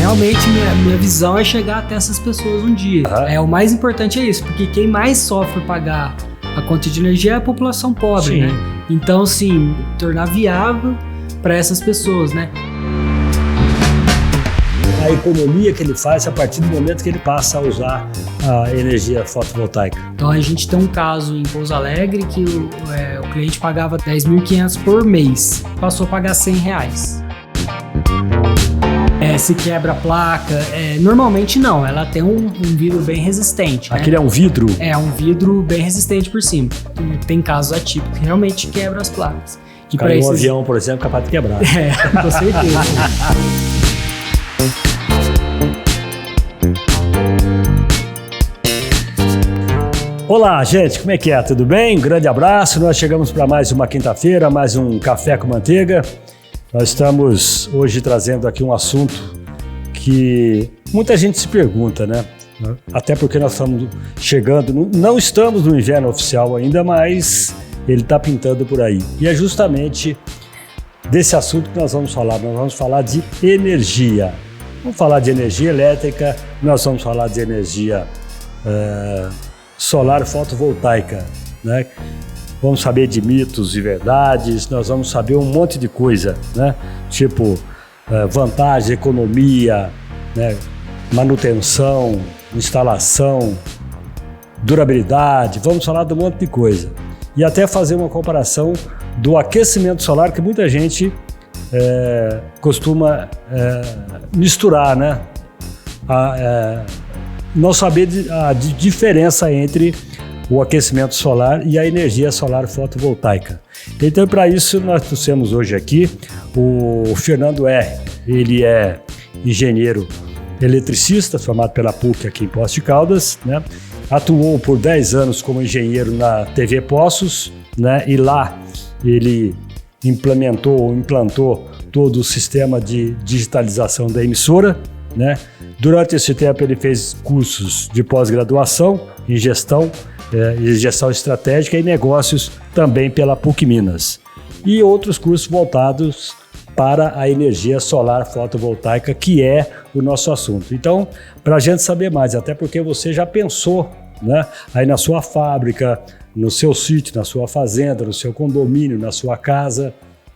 realmente minha visão é chegar até essas pessoas um dia. O mais importante é isso, porque quem mais sofre pagar a conta de energia é a população pobre, Sim. né? Então, assim, tornar viável para essas pessoas, né? A economia que ele faz a partir do momento que ele passa a usar a energia fotovoltaica. Então a gente tem um caso em Pouso Alegre que o cliente pagava 10.500 por mês, passou a pagar R$100. Se quebra a placa, normalmente não, ela tem um vidro bem resistente. Né? Aquele é um vidro? É um vidro bem resistente por cima. Tem casos atípicos que realmente quebram as placas. E Caiu um avião, por exemplo, capaz de quebrar. Com certeza. Olá, gente, como é que é? Tudo bem? Um grande abraço. Nós chegamos para mais uma quinta-feira, mais um Café com Manteiga. Nós estamos hoje trazendo aqui um assunto que muita gente se pergunta, né? Até porque nós estamos chegando, não estamos no inverno oficial ainda, mas ele está pintando por aí. E é justamente desse assunto que nós vamos falar. Nós vamos falar de energia. Vamos falar de energia elétrica, nós vamos falar de energia solar fotovoltaica, né? Vamos saber de mitos e verdades, nós vamos saber um monte de coisa, né? Tipo vantagem, economia, né? Manutenção, instalação, durabilidade, vamos falar de um monte de coisa. E até fazer uma comparação do aquecimento solar que muita gente costuma misturar, né? Não saber a diferença entre o aquecimento solar e a energia solar fotovoltaica. Então, para isso, nós trouxemos hoje aqui o Fernando R. Ele é engenheiro eletricista, formado pela PUC aqui em Poços de Caldas, né? Atuou por 10 anos como engenheiro na TV Poços, né? E lá ele implantou todo o sistema de digitalização da emissora, né? Durante esse tempo ele fez cursos de pós-graduação em gestão estratégica e negócios também pela PUC Minas. E outros cursos voltados para a energia solar fotovoltaica, que é o nosso assunto. Então, para a gente saber mais, até porque você já pensou, né, aí na sua fábrica, no seu sítio, na sua fazenda, no seu condomínio, na sua casa,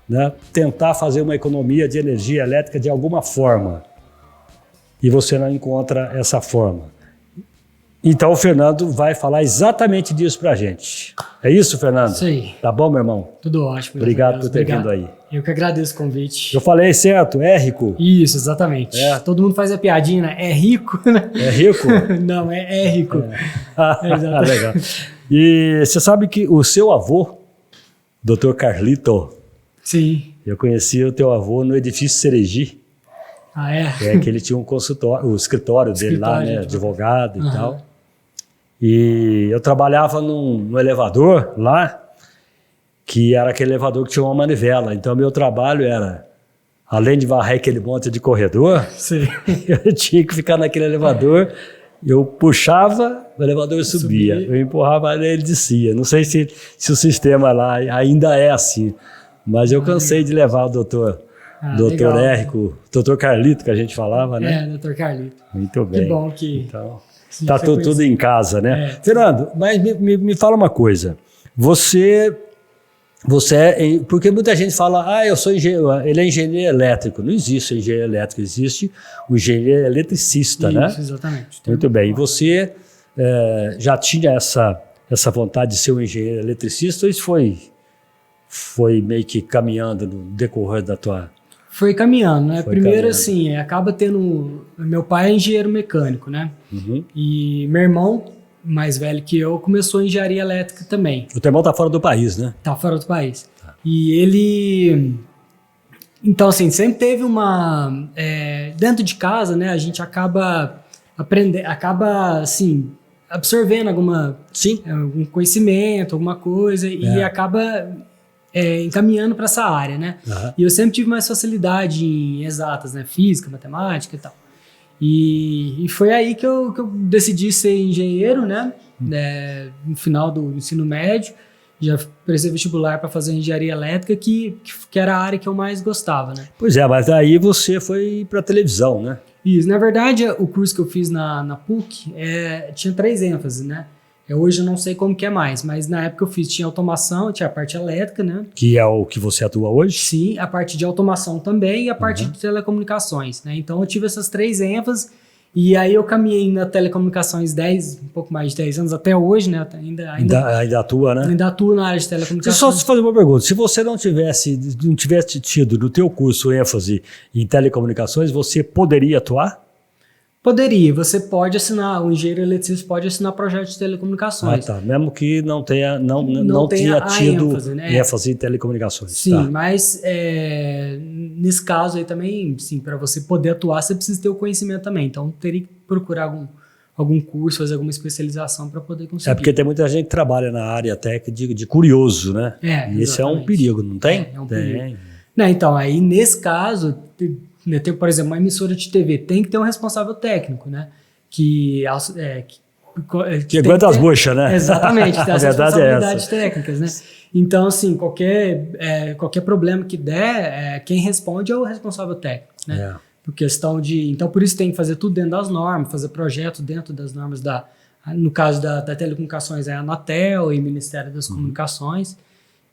né, tentar fazer uma economia de energia elétrica de alguma forma. E você não encontra essa forma. Então o Fernando vai falar exatamente disso pra gente. É isso, Fernando? Sim. Tá bom, meu irmão? Tudo ótimo. Obrigado por ter vindo aí. Eu que agradeço o convite. Eu falei certo? É rico? Isso, exatamente. Todo mundo faz a piadinha, né? É rico, né? É rico? Não, é rico. Exatamente. Legal. E você sabe que o seu avô, Dr. Carlito, sim, eu conheci o teu avô no edifício Cereji. Ah, é? Que ele tinha um consultório, o escritório dele lá, né? Advogado e tal. E eu trabalhava num elevador lá, que era aquele elevador que tinha uma manivela. Então, meu trabalho era, além de varrer aquele monte de corredor, sim, eu tinha que ficar naquele elevador. Eu puxava, o elevador subia. Eu empurrava, ele descia. Não sei se o sistema lá ainda é assim, mas eu cansei de levar o doutor Érico, doutor Carlito, que a gente falava, né? Doutor Carlito. Muito bem. Que bom que... Então, tá tudo em casa, né? Fernando, mas me fala uma coisa. Você porque muita gente fala, eu sou engenheiro, ele é engenheiro elétrico. Não existe engenheiro elétrico, existe o engenheiro eletricista, né? Isso, exatamente. Muito bem. E você já tinha essa vontade de ser um engenheiro eletricista, ou isso foi meio que caminhando no decorrer da tua... Foi caminhando, né? Primeiro, caminhando. assim, acaba tendo... Meu pai é engenheiro mecânico, né? E meu irmão, mais velho que eu, começou engenharia elétrica também. O teu irmão tá fora do país, né? Tá fora do país. E ele... Então, assim, sempre teve uma... dentro de casa, né? A gente acaba assim, absorvendo algum conhecimento, alguma coisa, e acaba... encaminhando para essa área, né? E eu sempre tive mais facilidade em exatas, né? Física, matemática e tal. E foi aí que eu decidi ser engenheiro, né? No final do ensino médio, já prestei vestibular para fazer engenharia elétrica, que era a área que eu mais gostava, né? Pois é, mas aí você foi para televisão, né? Isso, na verdade, o curso que eu fiz na PUC tinha 3 ênfases, né? Hoje eu não sei como que é mais, mas na época eu fiz, tinha automação, tinha a parte elétrica, né? Que é o que você atua hoje? Sim, a parte de automação também e a parte de telecomunicações, né? Então eu tive essas 3 ênfases e aí eu caminhei na telecomunicações um pouco mais de 10 anos até hoje, né? Ainda atua, né? Ainda atuo na área de telecomunicações. Deixa eu só fazer uma pergunta. Se você não tivesse tido no teu curso ênfase em telecomunicações, você poderia atuar? Poderia, você pode assinar, o engenheiro eletricista pode assinar projetos de telecomunicações. Tá. Mesmo que não tenha tido ênfase, né? ênfase em telecomunicações. Sim, tá. mas nesse caso aí também, sim, para você poder atuar, você precisa ter o conhecimento também. Então, teria que procurar algum curso, fazer alguma especialização para poder conseguir. Porque tem muita gente que trabalha na área técnica de curioso, né? E esse é um perigo, não tem? É um perigo. Não, então, aí nesse caso, tem, por exemplo, uma emissora de TV tem que ter um responsável técnico, né? Que aguenta as buchas, né? Exatamente, tem as responsabilidades essa. técnicas, né? Então, assim, qualquer problema que der, quem responde é o responsável técnico, né? Por questão então por isso tem que fazer tudo dentro das normas, fazer projetos dentro das normas no caso da telecomunicações é a Anatel e Ministério das Comunicações,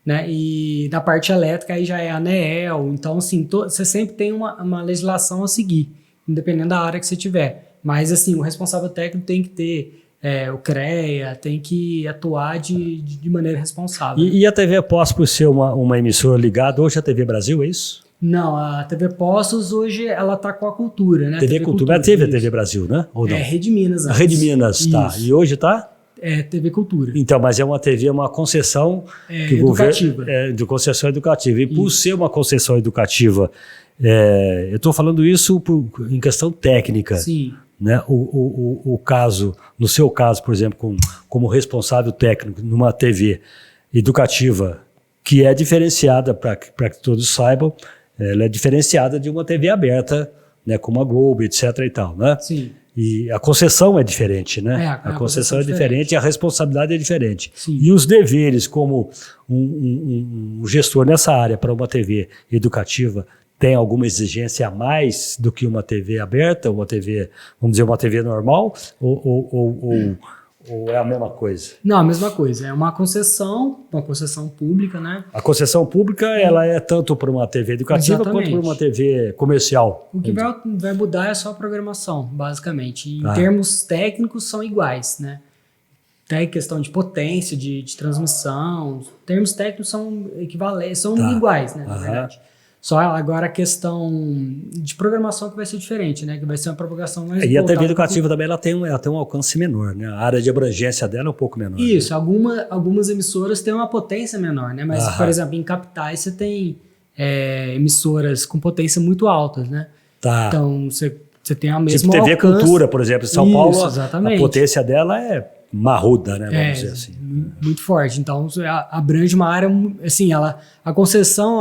né? E na parte elétrica aí já é a ANEEL. Então, assim, você sempre tem uma legislação a seguir, independente da área que você tiver. Mas, assim, o responsável técnico tem que ter o CREA, tem que atuar de maneira responsável. E a TV Poços, por ser uma emissora ligada, hoje a TV Brasil, é isso? Não, a TV Poços hoje ela está com a Cultura, né? TV Cultura, mas teve a TV Brasil, né? Ou não? Rede Minas. A Rede Minas, tá. Isso. E hoje está? TV Cultura. Então, mas é uma TV, uma concessão educativa. De concessão educativa. E por ser uma concessão educativa, eu estou falando isso em questão técnica. Sim. Né? O caso, no seu caso, por exemplo, como responsável técnico numa TV educativa, que é diferenciada, para que todos saibam, ela é diferenciada de uma TV aberta, né, como a Globo, etc. e tal, né? Sim. E a concessão é diferente, né? A concessão é diferente e a responsabilidade é diferente. Sim. E os deveres como um gestor nessa área para uma TV educativa tem alguma exigência a mais do que uma TV aberta, uma TV, vamos dizer, uma TV normal, ou é a mesma coisa? Não, a mesma coisa. É uma concessão pública, né? A concessão pública, ela é tanto para uma TV educativa quanto para uma TV comercial. O que vai mudar é só a programação, basicamente. Em termos técnicos, são iguais, né? Tem questão de potência, de transmissão. Termos técnicos são equivalentes, são iguais, né? Na verdade. Só agora a questão de programação que vai ser diferente, né? Que vai ser uma propagação mais E a TV educativa também ela tem um alcance menor, né? A área de abrangência dela é um pouco menor. Isso, né? algumas emissoras têm uma potência menor, né? Mas, por exemplo, em capitais você tem emissoras com potência muito altas, né? Tá. Então você tem a mesma tipo TV alcance. Cultura, por exemplo, em São Paulo, exatamente. A potência dela é marruda, né? Vamos dizer assim. Muito forte. Então, abrange uma área, assim, a concessão,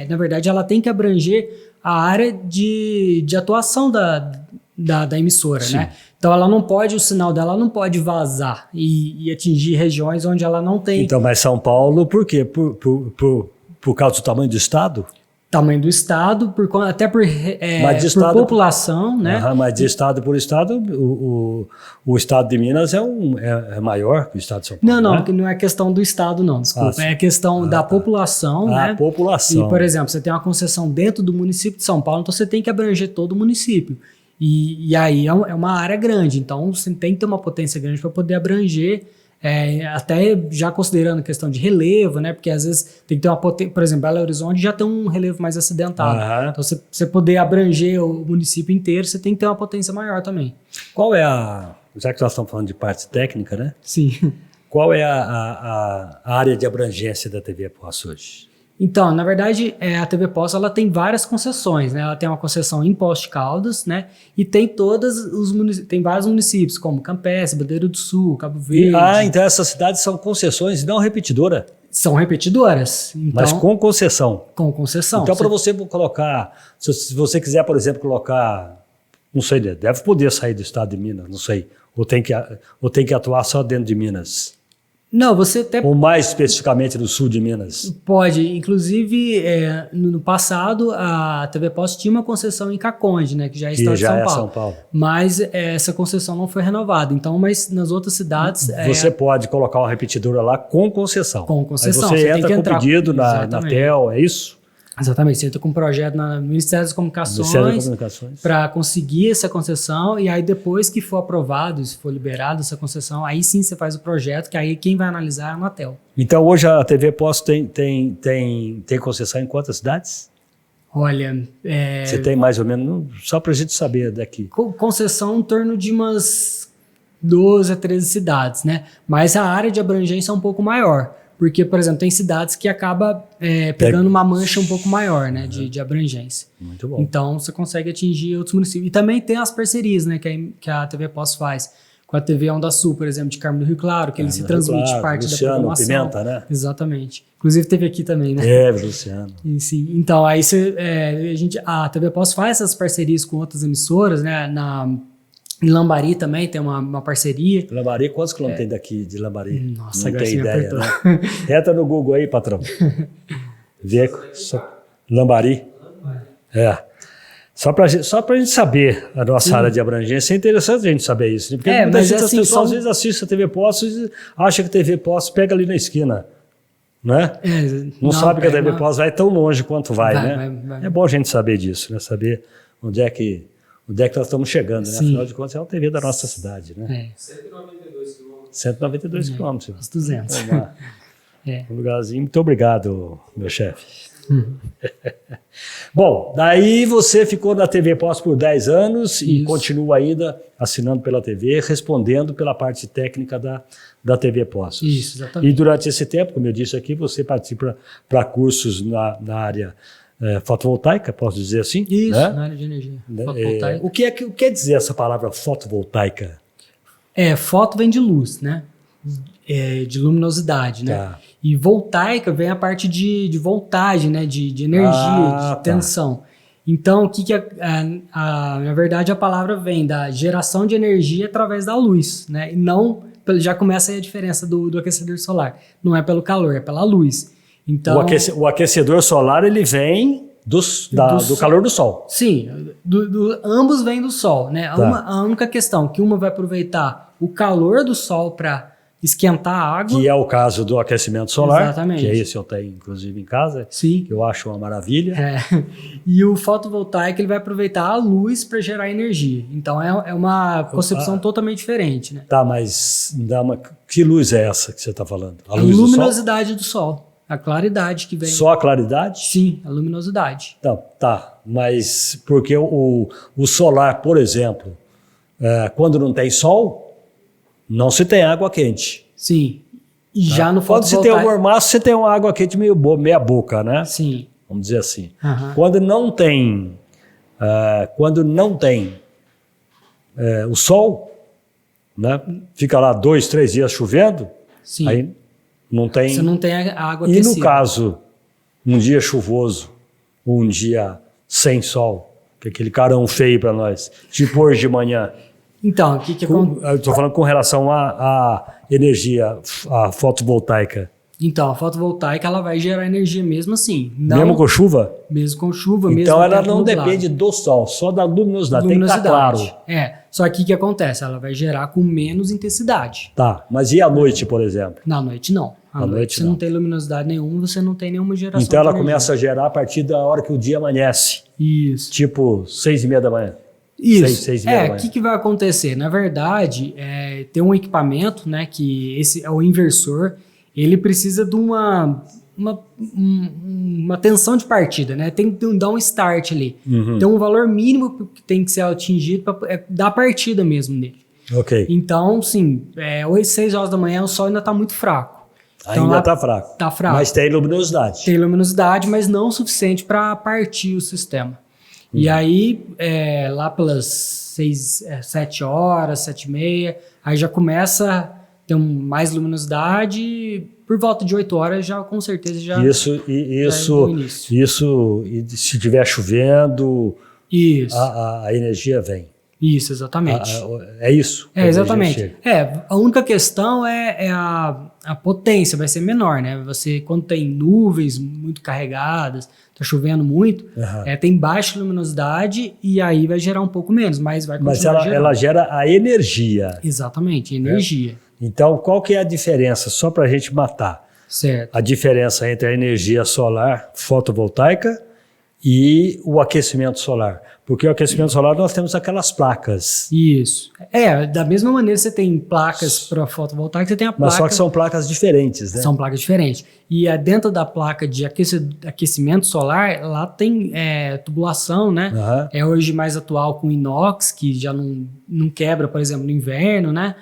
na verdade, ela tem que abranger a área de atuação da emissora, Sim. né? Então, o sinal dela não pode vazar e atingir regiões onde ela não tem... Então, mas São Paulo, por quê? Por causa do tamanho do estado? Tamanho do estado, até por população, né? Mas de estado por estado, o estado de Minas é maior que o estado de São Paulo. Não é questão do estado, não, desculpa. É questão da população, né? A população. E, por exemplo, você tem uma concessão dentro do município de São Paulo, então você tem que abranger todo o município. E aí é uma área grande, então você tem que ter uma potência grande para poder abranger. Até já considerando a questão de relevo, né? Porque às vezes tem que ter uma potência, por exemplo, Belo Horizonte já tem um relevo mais acidentado. Então, você poder abranger o município inteiro, você tem que ter uma potência maior também. Qual é já que nós estamos falando de parte técnica, né? Sim. Qual é a área de abrangência da TV Poços hoje? Então, na verdade, a TV Poços ela tem várias concessões, né? Ela tem uma concessão em Poços de Caldas, né? E tem tem vários municípios, como Campestre, Bandeira do Sul, Cabo Verde. Então essas cidades são concessões e não repetidora? São repetidoras. Então, mas com concessão? Com concessão. Então, para você colocar, se você quiser, por exemplo, colocar, não sei, deve poder sair do estado de Minas, não sei, ou tem que atuar só dentro de Minas? Não, você até Ou mais especificamente no sul de Minas? pode. Inclusive, no passado, a TV Pós tinha uma concessão em Caconde, né? Que já é Que estado de já São é Paulo. São Paulo. Mas essa concessão não foi renovada. Então, mas nas outras cidades... Você pode colocar uma repetidora lá com concessão. Com concessão. Aí você tem entra que com entrar. pedido na Exatamente. TEL, é isso? Exatamente. Você entra com um projeto no Ministério das Ministério das Comunicações Comunicações. para conseguir essa concessão, e aí depois que for aprovado, se for liberado essa concessão, aí sim você faz o projeto, que aí quem vai analisar é a Anatel. Então hoje a TV Pós tem concessão em quantas cidades? Olha, Você tem mais ou menos, só para a gente saber daqui. concessão em torno de umas 12 a 13 cidades, né? Mas a área de abrangência é um pouco maior. Porque, por exemplo, tem cidades que acaba pegando uma mancha um pouco maior, né, de abrangência. Muito bom. Então, você consegue atingir outros municípios. E também tem as parcerias, né, que a TV Pós faz. Com a TV Onda Sul, por exemplo, de Carmo do Rio Claro, que ele se transmite parte Luciano, da programação. Pimenta, né? Exatamente. Inclusive teve aqui também, né? É, Luciano. E, sim. Então, aí a TV Pós faz essas parcerias com outras emissoras, né? Em Lambari também tem uma parceria. Lambari, quantos quilômetros tem daqui de Lambari? Nossa, não agora tem você me ideia, apertou. né? Entra no Google aí, patrão. Vê Lambari. Só para a gente saber a nossa área de abrangência, é interessante a gente saber isso. Né? Porque muitas mas vezes assim, as pessoas às vezes assistem a TV Poço e acham que a TV Poço pega ali na esquina. Né? Não sabe que a TV Poço vai tão longe quanto vai, né? Vai. É bom a gente saber disso, né? Saber onde é que nós estamos chegando, né? Sim. Afinal de contas, é uma TV da nossa cidade, né? 192 quilômetros. 192 quilômetros. Uns 200. Um lugarzinho. Muito obrigado, meu chefe. Bom, daí você ficou na TV Pós por 10 anos e continua ainda assinando pela TV, respondendo pela parte técnica da TV Pós. Isso, exatamente. E durante esse tempo, como eu disse aqui, você participa para cursos na área fotovoltaica, posso dizer assim? Isso, né? na área de energia. Fotovoltaica. O que quer dizer essa palavra fotovoltaica? Foto vem de luz, né? De luminosidade, né? Tá. E voltaica vem a parte de voltagem, né? De energia, de tensão. Então, o que na verdade, a palavra vem da geração de energia através da luz, né? E não, já começa aí a diferença do aquecedor solar. Não é pelo calor, é pela luz. Então, O aquecedor solar, ele vem do calor do sol. Sim, ambos vêm do sol, né? Tá. A única questão que uma vai aproveitar o calor do sol para esquentar a água. Que é o caso do aquecimento solar. Exatamente. Que é esse eu tenho, inclusive, em casa. Sim. Que eu acho uma maravilha. E o fotovoltaico ele vai aproveitar a luz para gerar energia. Então é uma concepção totalmente diferente, né? Tá, mas que luz é essa que você está falando? A luminosidade do sol. A claridade que vem. Só a claridade? Sim, a luminosidade. Tá. Mas porque o solar, por exemplo, quando não tem sol, não se tem água quente. Sim. E já no Quando se fotovoltaico... tem o mormaço, você tem uma água quente meia boca, né? Sim. Vamos dizer assim. Uhum. Quando não tem o sol, né? Fica lá 2, 3 dias chovendo, Sim. aí não tem... Você não tem a água E aquecida. no caso, um dia chuvoso, ou um dia sem sol, que é aquele carão feio para nós, tipo hoje de manhã. Então, o que acontece? Eu estou falando com relação à energia a fotovoltaica. Então, a fotovoltaica ela vai gerar energia mesmo assim. Não, Mesmo com chuva? Mesmo com chuva, mesmo Então com ela tempo não nublado. depende do sol, só da luminosidade. Tem que estar claro. Só que o que acontece? Ela vai gerar com menos intensidade. Tá, mas e à noite, por exemplo? Na noite não. À noite você não tem luminosidade nenhuma, você não tem nenhuma geração Então ela de energia. começa a gerar a partir da hora que o dia amanhece. Isso. Tipo 6:30 da manhã. Isso. 6:30 da manhã. O que vai acontecer? Na verdade, tem um equipamento, né, que esse é o inversor, ele precisa de uma tensão de partida, né? Tem que dar um start ali. Uhum. Tem um valor mínimo que tem que ser atingido para dar partida mesmo nele. Ok. Então, sim, 6 horas da manhã o sol ainda está muito fraco. Então, Ainda lá está fraco. Tá fraco. Mas tem luminosidade. Tem luminosidade, mas não o suficiente para partir o sistema. E aí, lá pelas 7 horas, 7:30, aí já começa a ter mais luminosidade. Por volta de 8 horas, já com certeza já. Isso, e se estiver chovendo, Isso. a energia vem. Isso, exatamente. É isso? Exatamente. A única questão é a potência, vai ser menor, né? Você, quando tem nuvens muito carregadas, tá chovendo muito, tem baixa luminosidade e aí vai gerar um pouco menos, mas vai continuar Mas ela gera a energia. Exatamente, energia. Então, qual que é a diferença? Só para a gente matar. Certo. A diferença entre a energia solar fotovoltaica e o aquecimento solar. Porque o aquecimento solar nós temos aquelas placas. Isso. Da mesma maneira você tem placas para fotovoltaica, você tem a placa... Mas só que são placas diferentes, né? São placas diferentes. E dentro da placa de aquecimento solar, lá tem tubulação, né? É hoje mais atual com inox, que já não quebra, por exemplo, no inverno, né?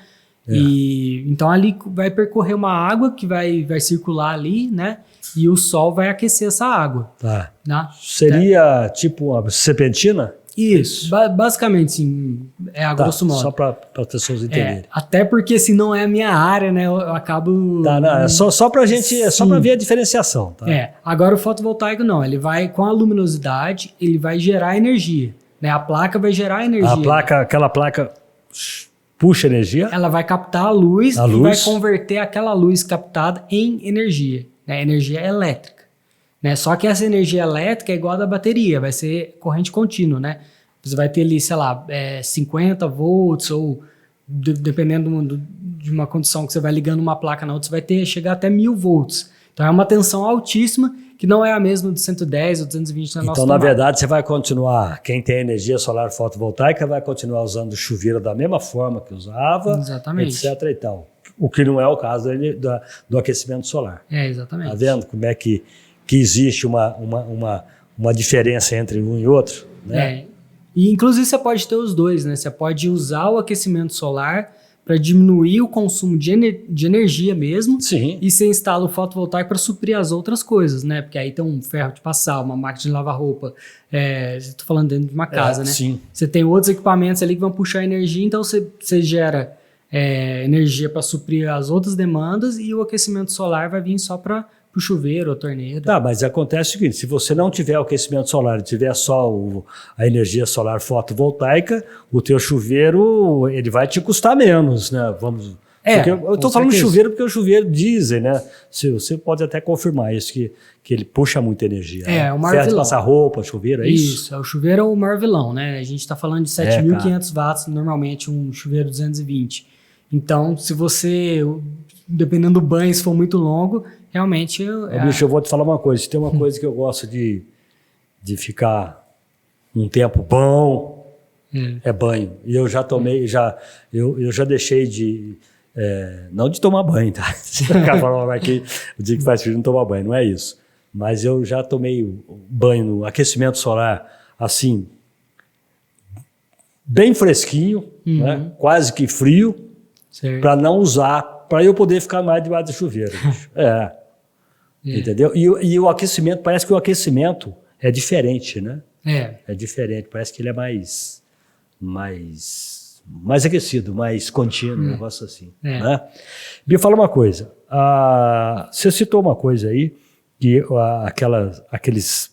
E então ali vai percorrer uma água que vai circular ali, né? E o sol vai aquecer essa água. Tá. Né? Seria tipo uma serpentina? Isso. Basicamente, sim, a grosso modo. Só para as pessoas entenderem. Até porque se não é a minha área, né? Eu acabo... Não, é só para gente, só para ver a diferenciação. Tá? Agora o fotovoltaico não. Ele vai com a luminosidade, ele vai gerar energia. Né? A placa vai gerar energia. Aquela placa puxa energia? Ela vai captar a luz e vai converter aquela luz captada em energia. Né? Energia elétrica. Né? Só que essa energia elétrica é igual a da bateria, vai ser corrente contínua, né? Você vai ter ali, sei lá, 50 volts ou dependendo de uma condição que você vai ligando uma placa na outra, você vai chegar até 1000 volts. Então é uma tensão altíssima que não é a mesma de 110 ou 220 na nossa tomada. Então, na verdade, você vai continuar, quem tem energia solar fotovoltaica vai continuar usando o chuveiro da mesma forma que usava, exatamente, etc. e tal. O que não é o caso do aquecimento solar. Exatamente. Tá vendo como é que existe uma diferença entre um e outro? Né? E inclusive você pode ter os dois, né? Você pode usar o aquecimento solar para diminuir o consumo de energia mesmo. Sim. E você instala o fotovoltaico para suprir as outras coisas, né? Porque aí tem um ferro de passar, uma máquina de lavar roupa. Estou falando dentro de uma casa, né? Sim. Você tem outros equipamentos ali que vão puxar energia, então você gera energia para suprir as outras demandas e o aquecimento solar vai vir só para o chuveiro ou torneira. Tá, mas acontece o seguinte, se você não tiver o aquecimento solar e tiver só a energia solar fotovoltaica, o teu chuveiro ele vai te custar menos, né? Eu estou falando de chuveiro porque o chuveiro dizem, né? Você pode até confirmar isso, que ele puxa muita energia. É o maior vilão. Ferro de passar roupa, chuveiro, é isso? Isso, o chuveiro é o maior vilão, né? A gente está falando de 7.500 watts, normalmente um chuveiro 220. Então, se você, dependendo do banho, se for muito longo, realmente... Bicho, eu vou te falar uma coisa. Se tem uma coisa que eu gosto de ficar um tempo bom, é banho. E eu já tomei, eu já deixei de... não de tomar banho, tá? Aqui, o dia que faz frio não tomar banho, não é isso. Mas eu já tomei banho no aquecimento solar, assim, bem fresquinho, né? Quase que frio, para não usar, para eu poder ficar mais debaixo do chuveiro. Entendeu? E o aquecimento, parece que o aquecimento é diferente, né? É diferente, parece que ele é mais aquecido, mais contínuo, um negócio assim. Né? Me fala uma coisa, você citou uma coisa aí, que aqueles,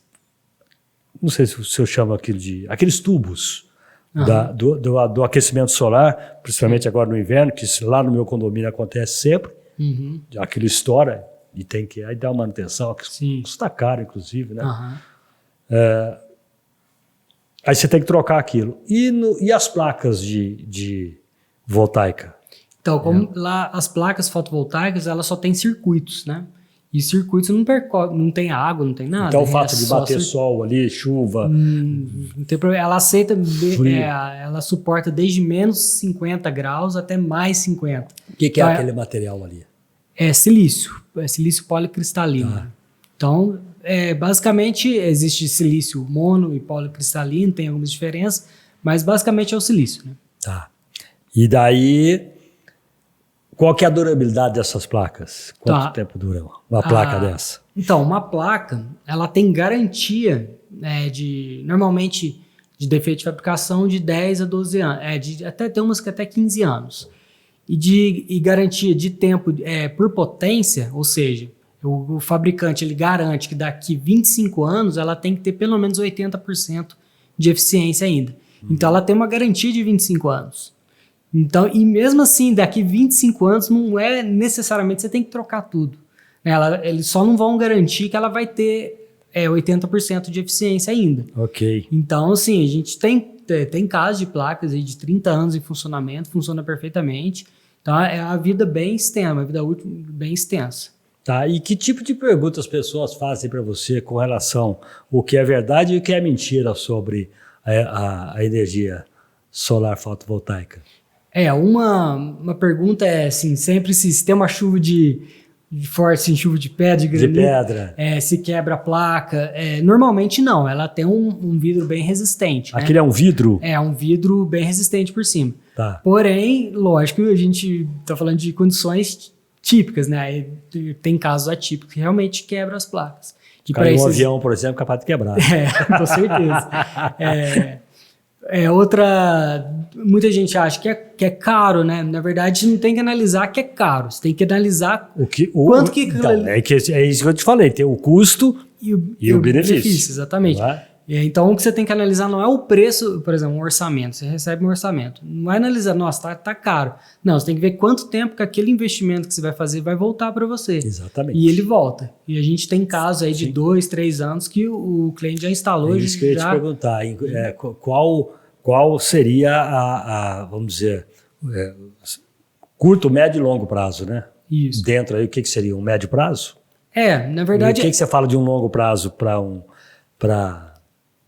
não sei se eu chamo aquilo de, aqueles tubos do aquecimento solar, principalmente agora no inverno, que lá no meu condomínio acontece sempre, aquilo estoura e tem que aí dar uma manutenção, que custa caro, inclusive, né? Aí você tem que trocar aquilo. E as placas de voltaica? Então, como lá as placas fotovoltaicas, elas só têm circuitos, né? E circuitos não tem água, não tem nada. Então o fato de bater sol ali, chuva... não tem problema. Ela aceita, ela suporta desde menos 50 graus até mais 50. O que é aquele material ali? É silício policristalino. Então, basicamente, existe silício mono e policristalino, tem algumas diferenças, mas basicamente é o silício. Né? Tá. E daí, qual que é a durabilidade dessas placas? Quanto tempo dura uma placa dessa? Então, uma placa, ela tem garantia, normalmente, de defeito de fabricação de 10 a 12 anos, até tem umas que até 15 anos. E garantia de tempo por potência, ou seja, o fabricante ele garante que daqui 25 anos ela tem que ter pelo menos 80% de eficiência ainda. Então ela tem uma garantia de 25 anos. Então, e mesmo assim, daqui 25 anos não é necessariamente você tem que trocar tudo. Eles só não vão garantir que ela vai ter 80% de eficiência ainda. Ok. Então, assim, a gente tem casos de placas aí de 30 anos em funcionamento, funciona perfeitamente. Então, é a vida bem extensa, uma vida útil bem extensa. Tá, e que tipo de pergunta as pessoas fazem para você com relação ao que é verdade e o que é mentira sobre a energia solar fotovoltaica? Uma pergunta é, assim, sempre se tem uma chuva de forte, assim, chuva de pedra, de granito, pedra. Se quebra a placa. Normalmente não, ela tem um vidro bem resistente. Aquele é um vidro? É um vidro bem resistente por cima. Tá. Porém, lógico, a gente está falando de condições típicas, né? Tem casos atípicos que realmente quebram as placas. Caiu um avião, por exemplo, capaz de quebrar. Com certeza. Muita gente acha que é caro, né? Na verdade, não tem que analisar que é caro. Você tem que analisar quanto que... Então, é isso que eu te falei. Tem o custo e o benefício. Exatamente. Então, o que você tem que analisar não é o preço, por exemplo, um orçamento. Você recebe um orçamento. Não é analisar, nossa, tá caro. Não, você tem que ver quanto tempo que aquele investimento que você vai fazer vai voltar para você. Exatamente. E ele volta. E a gente tem casos aí de 2, 3 anos que o cliente já instalou. É isso que eu ia te perguntar. Qual seria vamos dizer, curto, médio e longo prazo, né? Isso. Dentro aí, o que seria? Um médio prazo? Na verdade... E o que você fala de um longo prazo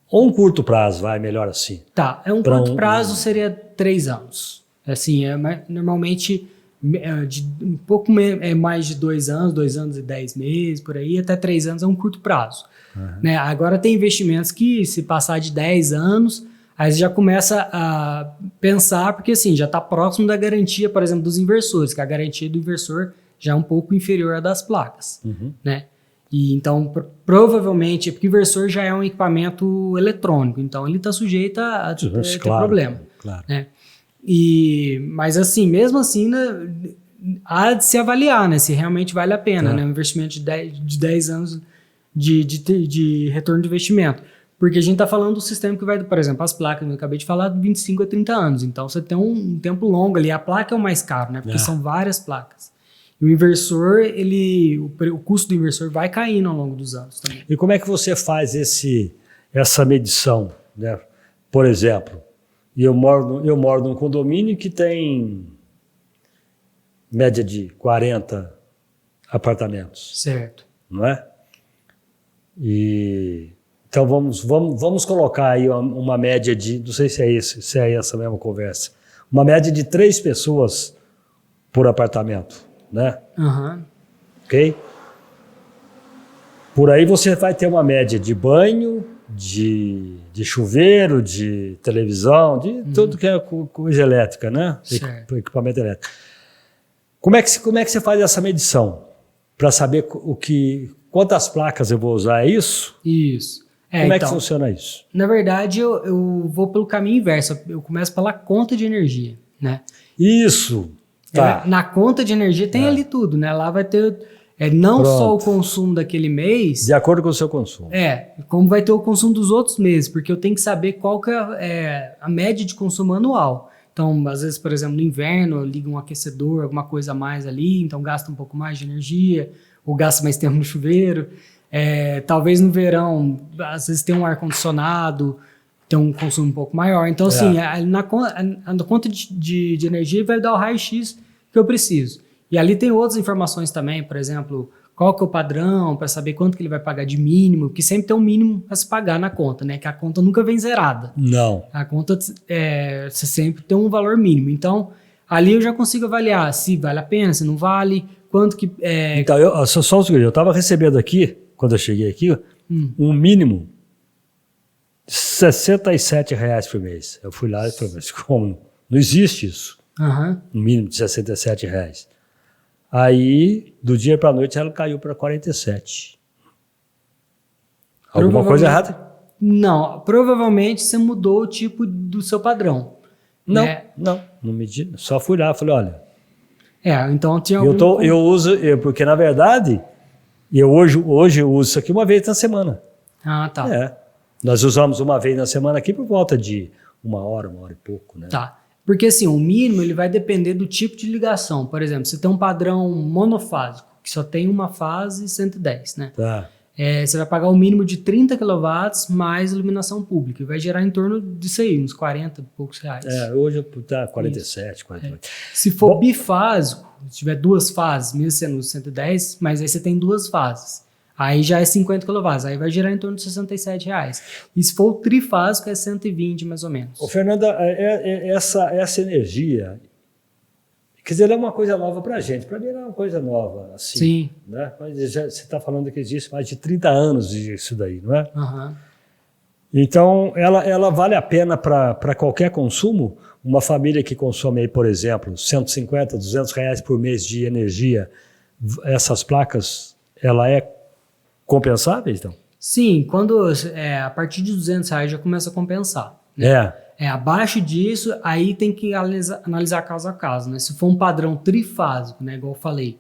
ou um curto prazo, melhor assim? Tá, um curto prazo seria 3 anos. Assim, normalmente de um pouco mais de 2 anos, 2 anos e 10 meses, por aí, até 3 anos é um curto prazo. Né? Agora tem investimentos que, se passar de 10 anos, aí você já começa a pensar, porque assim, já está próximo da garantia, por exemplo, dos inversores, que a garantia do inversor já é um pouco inferior à das placas, né? E então, provavelmente, porque o inversor já é um equipamento eletrônico, então ele está sujeito a ter problema. Claro. Né? Mas assim, mesmo assim, né, há de se avaliar, né, se realmente vale a pena, né, um investimento de 10 anos de retorno de investimento. Porque a gente está falando do sistema que vai, por exemplo, as placas, eu acabei de falar, de 25 a 30 anos. Então, você tem um tempo longo ali. A placa é o mais caro, né? Porque são várias placas. E o inversor, o custo do inversor vai caindo ao longo dos anos também. E como é que você faz essa medição, né? Por exemplo, eu moro num condomínio que tem média de 40 apartamentos. Certo. Não é? Então vamos colocar aí uma média de, não sei se é essa mesma conversa, uma média de 3 pessoas por apartamento, né? Ok? Por aí você vai ter uma média de banho, de chuveiro, de televisão, de tudo que é coisa elétrica, né? Equipamento elétrico. Como é que você faz essa medição? Para saber quantas placas eu vou usar, é isso? Isso. Como é que funciona isso? Na verdade, eu vou pelo caminho inverso. Eu começo pela conta de energia, né? Isso. Tá. Na conta de energia tem ali tudo, né? Lá vai ter não só o consumo daquele mês... De acordo com o seu consumo. Como vai ter o consumo dos outros meses, porque eu tenho que saber qual que é a média de consumo anual. Então, às vezes, por exemplo, no inverno, eu ligo um aquecedor, alguma coisa a mais ali, então gasta um pouco mais de energia, ou gasta mais tempo no chuveiro. Talvez no verão, às vezes tem um ar-condicionado, tem um consumo um pouco maior. Então, assim, na conta de energia vai dar o raio-x que eu preciso. E ali tem outras informações também, por exemplo, qual que é o padrão, para saber quanto que ele vai pagar de mínimo, que sempre tem um mínimo a se pagar na conta, né? Que a conta nunca vem zerada. Não. A conta, você sempre tem um valor mínimo. Então, ali eu já consigo avaliar se vale a pena, se não vale, quanto que... Então, só um segundo, eu estava recebendo aqui, quando eu cheguei aqui, um mínimo de R$67 por mês. Eu fui lá e falei, mas como? Não existe isso. Um mínimo de R$67. Aí, do dia para a noite, ela caiu para 47. Alguma coisa errada? Não, provavelmente você mudou o tipo do seu padrão. Não medi. Só fui lá e falei, olha... então tinha eu uso, porque na verdade, hoje eu uso isso aqui uma vez na semana. Tá. Nós usamos uma vez na semana aqui por volta de uma hora e pouco, né? Tá. Porque assim, o mínimo ele vai depender do tipo de ligação. Por exemplo, você tem um padrão monofásico, que só tem uma fase 110, né? Tá. Você vai pagar o mínimo de 30 kW mais iluminação pública. E vai gerar em torno disso aí, uns 40 e poucos reais. Hoje tá 47, 48. Se for bifásico, se tiver duas fases, mesmo sendo 110, mas aí você tem duas fases. Aí já é 50 kW, aí vai gerar em torno de R$67. E se for trifásico, é 120 mais ou menos. Ô, Fernanda, essa energia, quer dizer, ela é uma coisa nova para a gente. Para mim, ela é uma coisa nova, assim. Sim. Né? Mas você está falando que existe mais de 30 anos isso daí, não é? Uhum. Então, ela vale a pena para qualquer consumo? Uma família que consome, aí, por exemplo, R$150, R$200 por mês de energia, essas placas, ela é compensável, então? Sim, a partir de R$200 já começa a compensar. Né? Abaixo disso, aí tem que analisar caso a caso, né? Se for um padrão trifásico, né, igual eu falei,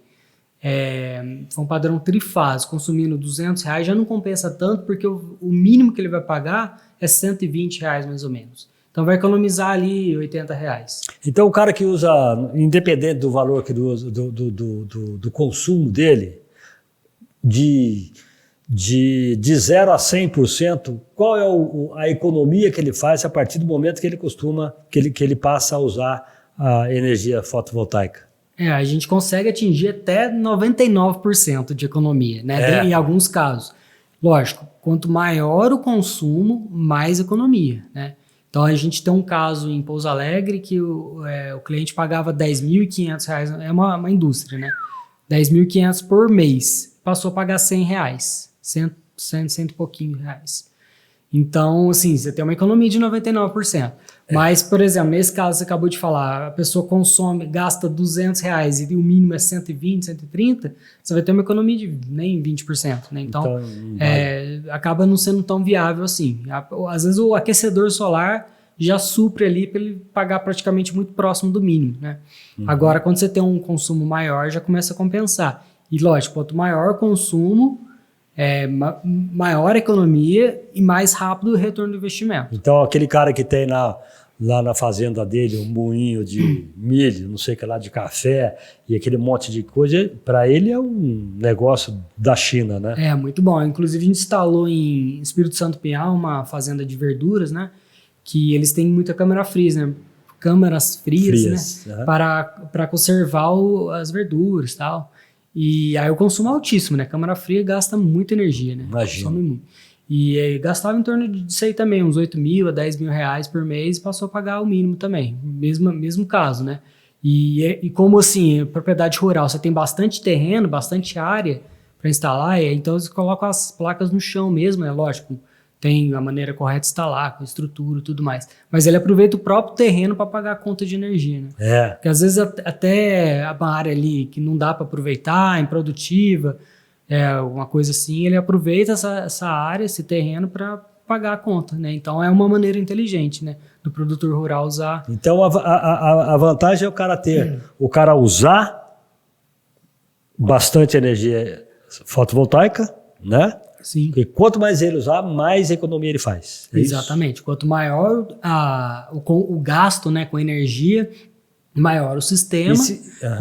se for um padrão trifásico consumindo R$200, já não compensa tanto, porque o mínimo que ele vai pagar é R$120 mais ou menos. Então vai economizar ali R$80. Então o cara que usa, independente do valor do consumo dele, de 0 a 100%, qual é a economia que ele faz a partir do momento que ele passa a usar a energia fotovoltaica? A gente consegue atingir até 99% de economia, né? Em alguns casos. Lógico, quanto maior o consumo, mais economia, né? Então a gente tem um caso em Pouso Alegre que o cliente pagava R$10.500, é uma indústria, né? R$10.500 por mês, passou a pagar R$100, 100 e pouquinho reais. Então, assim, você tem uma economia de 99%. Mas, por exemplo, nesse caso você acabou de falar, a pessoa gasta R$200 e o mínimo é 120, 130, você vai ter uma economia de nem 20%, né? Então acaba não sendo tão viável assim. Às vezes o aquecedor solar já supre ali para ele pagar praticamente muito próximo do mínimo, né? Agora, quando você tem um consumo maior, já começa a compensar. E lógico, quanto maior o consumo, maior a economia e mais rápido o retorno do investimento. Então, aquele cara que tem lá na fazenda dele um moinho de milho, não sei o que lá, de café e aquele monte de coisa, para ele é um negócio da China, né? Muito bom. Inclusive, a gente instalou em Espírito Santo Pinhal uma fazenda de verduras, né? Que eles têm muita câmara fria, né? Câmaras frias, né? Para conservar as verduras e tal. E aí o consumo é altíssimo, né? Câmara fria gasta muita energia, né? Imagina. Consome muito. E gastava em torno disso aí também, uns R$8.000 a R$10.000 por mês, passou a pagar o mínimo também, mesmo caso, né? E como assim, propriedade rural, você tem bastante terreno, bastante área para instalar, então você coloca as placas no chão mesmo, né? Lógico, tem a maneira correta de instalar, com estrutura e tudo mais. Mas ele aproveita o próprio terreno para pagar a conta de energia, né? Porque às vezes até uma área ali que não dá para aproveitar, improdutiva, uma coisa assim, ele aproveita essa área, esse terreno para pagar a conta, né? Então é uma maneira inteligente, né, do produtor rural usar. Então a vantagem é o cara usar bastante energia fotovoltaica, né? Sim. Porque quanto mais ele usar, mais economia ele faz. Exatamente. Quanto maior o gasto, né, com energia, maior o sistema,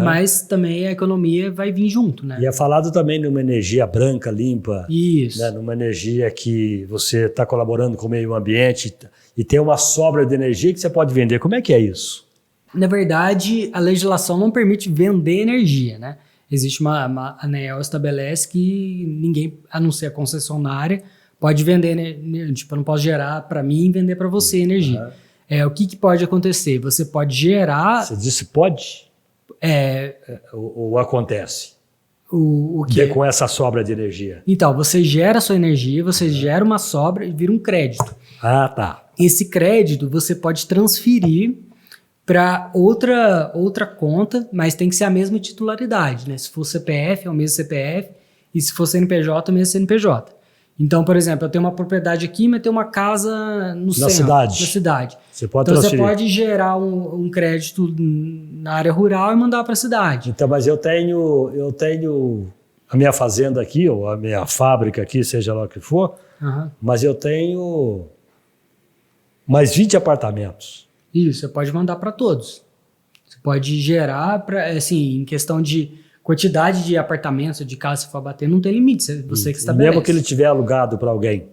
mas também a economia vai vir junto, né? E é falado também numa energia branca, limpa. Isso. Né, numa energia que você está colaborando com o meio ambiente e tem uma sobra de energia que você pode vender. Como é que é isso? Na verdade, a legislação não permite vender energia, né? Existe a ANEEL estabelece que ninguém, a não ser a concessionária, pode vender, né? Tipo, eu não posso gerar para mim e vender para você energia. O que pode acontecer? Você pode gerar... Você disse pode? Ou acontece? O que? Com essa sobra de energia. Então, você gera a sua energia, você gera uma sobra e vira um crédito. Ah, tá. Esse crédito você pode transferir para outra conta, mas tem que ser a mesma titularidade, né? Se for CPF, é o mesmo CPF, e se for CNPJ, é o mesmo CNPJ. Então, por exemplo, eu tenho uma propriedade aqui, mas tenho uma casa no centro, na cidade. Você pode então, transferir. Você pode gerar um crédito na área rural e mandar para a cidade. Então, mas eu tenho a minha fazenda aqui, ou a minha fábrica aqui, seja lá o que for, mas eu tenho Mais 20 apartamentos. Isso, você pode mandar para todos. Você pode gerar, assim, em questão de quantidade de apartamentos, de casa, se for bater, não tem limite, você que estabelece. Mesmo que ele tiver alugado para alguém.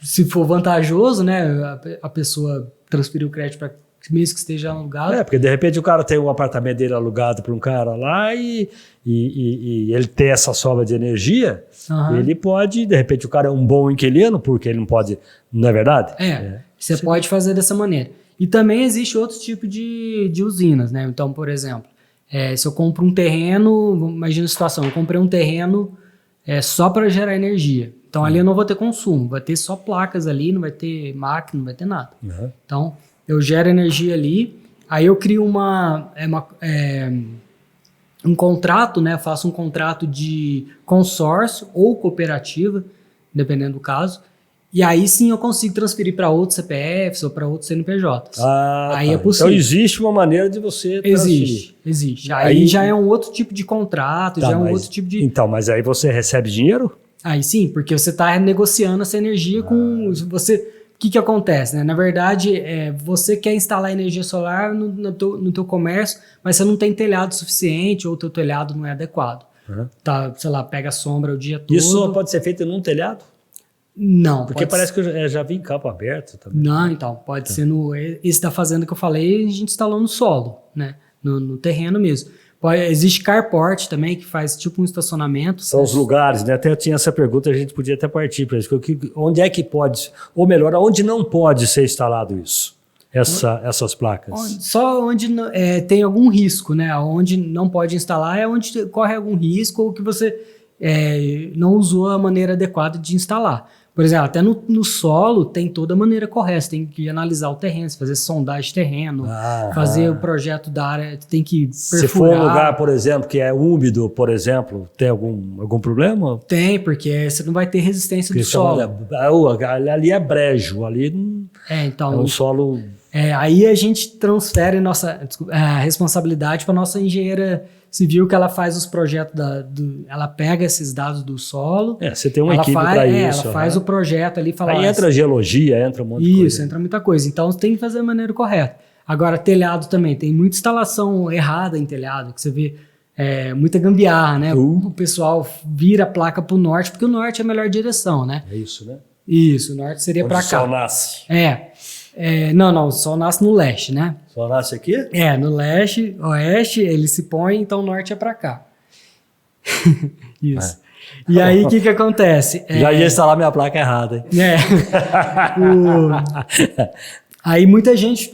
Se for vantajoso, né, a pessoa transferir o crédito para mesmo que esteja alugado. Porque de repente o cara tem um apartamento dele alugado para um cara lá e ele tem essa sobra de energia, ele pode, de repente o cara é um bom inquilino, porque ele não pode, não é verdade? Você pode fazer dessa maneira. E também existe outro tipo de usinas, né? Então, por exemplo, se eu compro um terreno, imagina a situação, eu comprei um terreno só para gerar energia. Então ali eu não vou ter consumo, vai ter só placas ali, não vai ter máquina, não vai ter nada. Então eu gero energia ali, aí eu crio um contrato, né? Faço um contrato de consórcio ou cooperativa, dependendo do caso, e aí sim eu consigo transferir para outros CPFs ou para outros CNPJs. Aí é possível. Então existe uma maneira de você transferir. Existe. Aí já é um outro tipo de contrato, já é um outro tipo de... Então, mas aí você recebe dinheiro? Aí sim, porque você está negociando essa energia com... O que acontece, né? Na verdade, você quer instalar energia solar no teu comércio, mas você não tem telhado suficiente ou o teu telhado não é adequado. Tá, sei lá, pega sombra o dia todo. Isso só pode ser feito num telhado? Não. Porque parece que eu já vi em campo aberto também. Não, então, pode ser esse da fazenda que eu falei, a gente instalou no solo, né? No terreno mesmo. Existe carport também, que faz tipo um estacionamento. São os lugares, né? Até eu tinha essa pergunta, a gente podia até partir para isso. Onde é que pode, ou melhor, onde não pode ser instalado isso? Essas placas? Só onde tem algum risco, né? Onde não pode instalar é onde corre algum risco ou que você não usou a maneira adequada de instalar. Por exemplo, até no solo tem toda a maneira correta. Você tem que analisar o terreno, fazer sondagem de terreno, fazer o projeto da área, tem que perfurar. Se for um lugar, por exemplo, que é úmido, por exemplo, tem algum problema? Tem, porque você não vai ter resistência do solo. Ali é brejo, ali então, é um solo... aí a gente transfere a responsabilidade para a nossa engenheira civil, que ela faz os projetos, ela pega esses dados do solo. Você tem uma equipe para isso. Ela faz o projeto ali. Aí entra geologia, entra um monte de coisa. Isso, entra muita coisa. Então, você tem que fazer da maneira correta. Agora, telhado também. Tem muita instalação errada em telhado, que você vê muita gambiarra, né? O pessoal vira a placa para o norte, porque o norte é a melhor direção, né? É isso, né? Isso, o norte seria para cá. O sol nasce. Não, o sol nasce no leste, né? O sol nasce aqui? No leste, oeste, ele se põe, então o norte é para cá. Isso. E aí, o que acontece? Já ia instalar minha placa errada, hein? Aí muita gente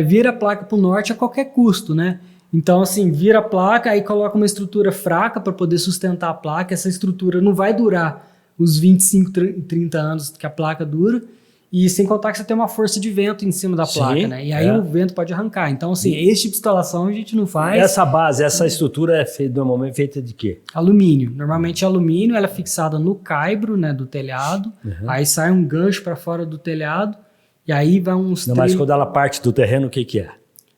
vira a placa para o norte a qualquer custo, né? Então, assim, vira a placa, aí coloca uma estrutura fraca para poder sustentar a placa. Essa estrutura não vai durar os 25, 30 anos que a placa dura. E sem contar que você tem uma força de vento em cima da placa, né? E aí o vento pode arrancar. Então, assim, esse tipo de instalação a gente não faz. Essa estrutura é normalmente feita de quê? Alumínio. Normalmente alumínio, ela é fixada no caibro, né, do telhado. Aí sai um gancho para fora do telhado. E aí vai uns... Mas quando ela parte do terreno, o que é?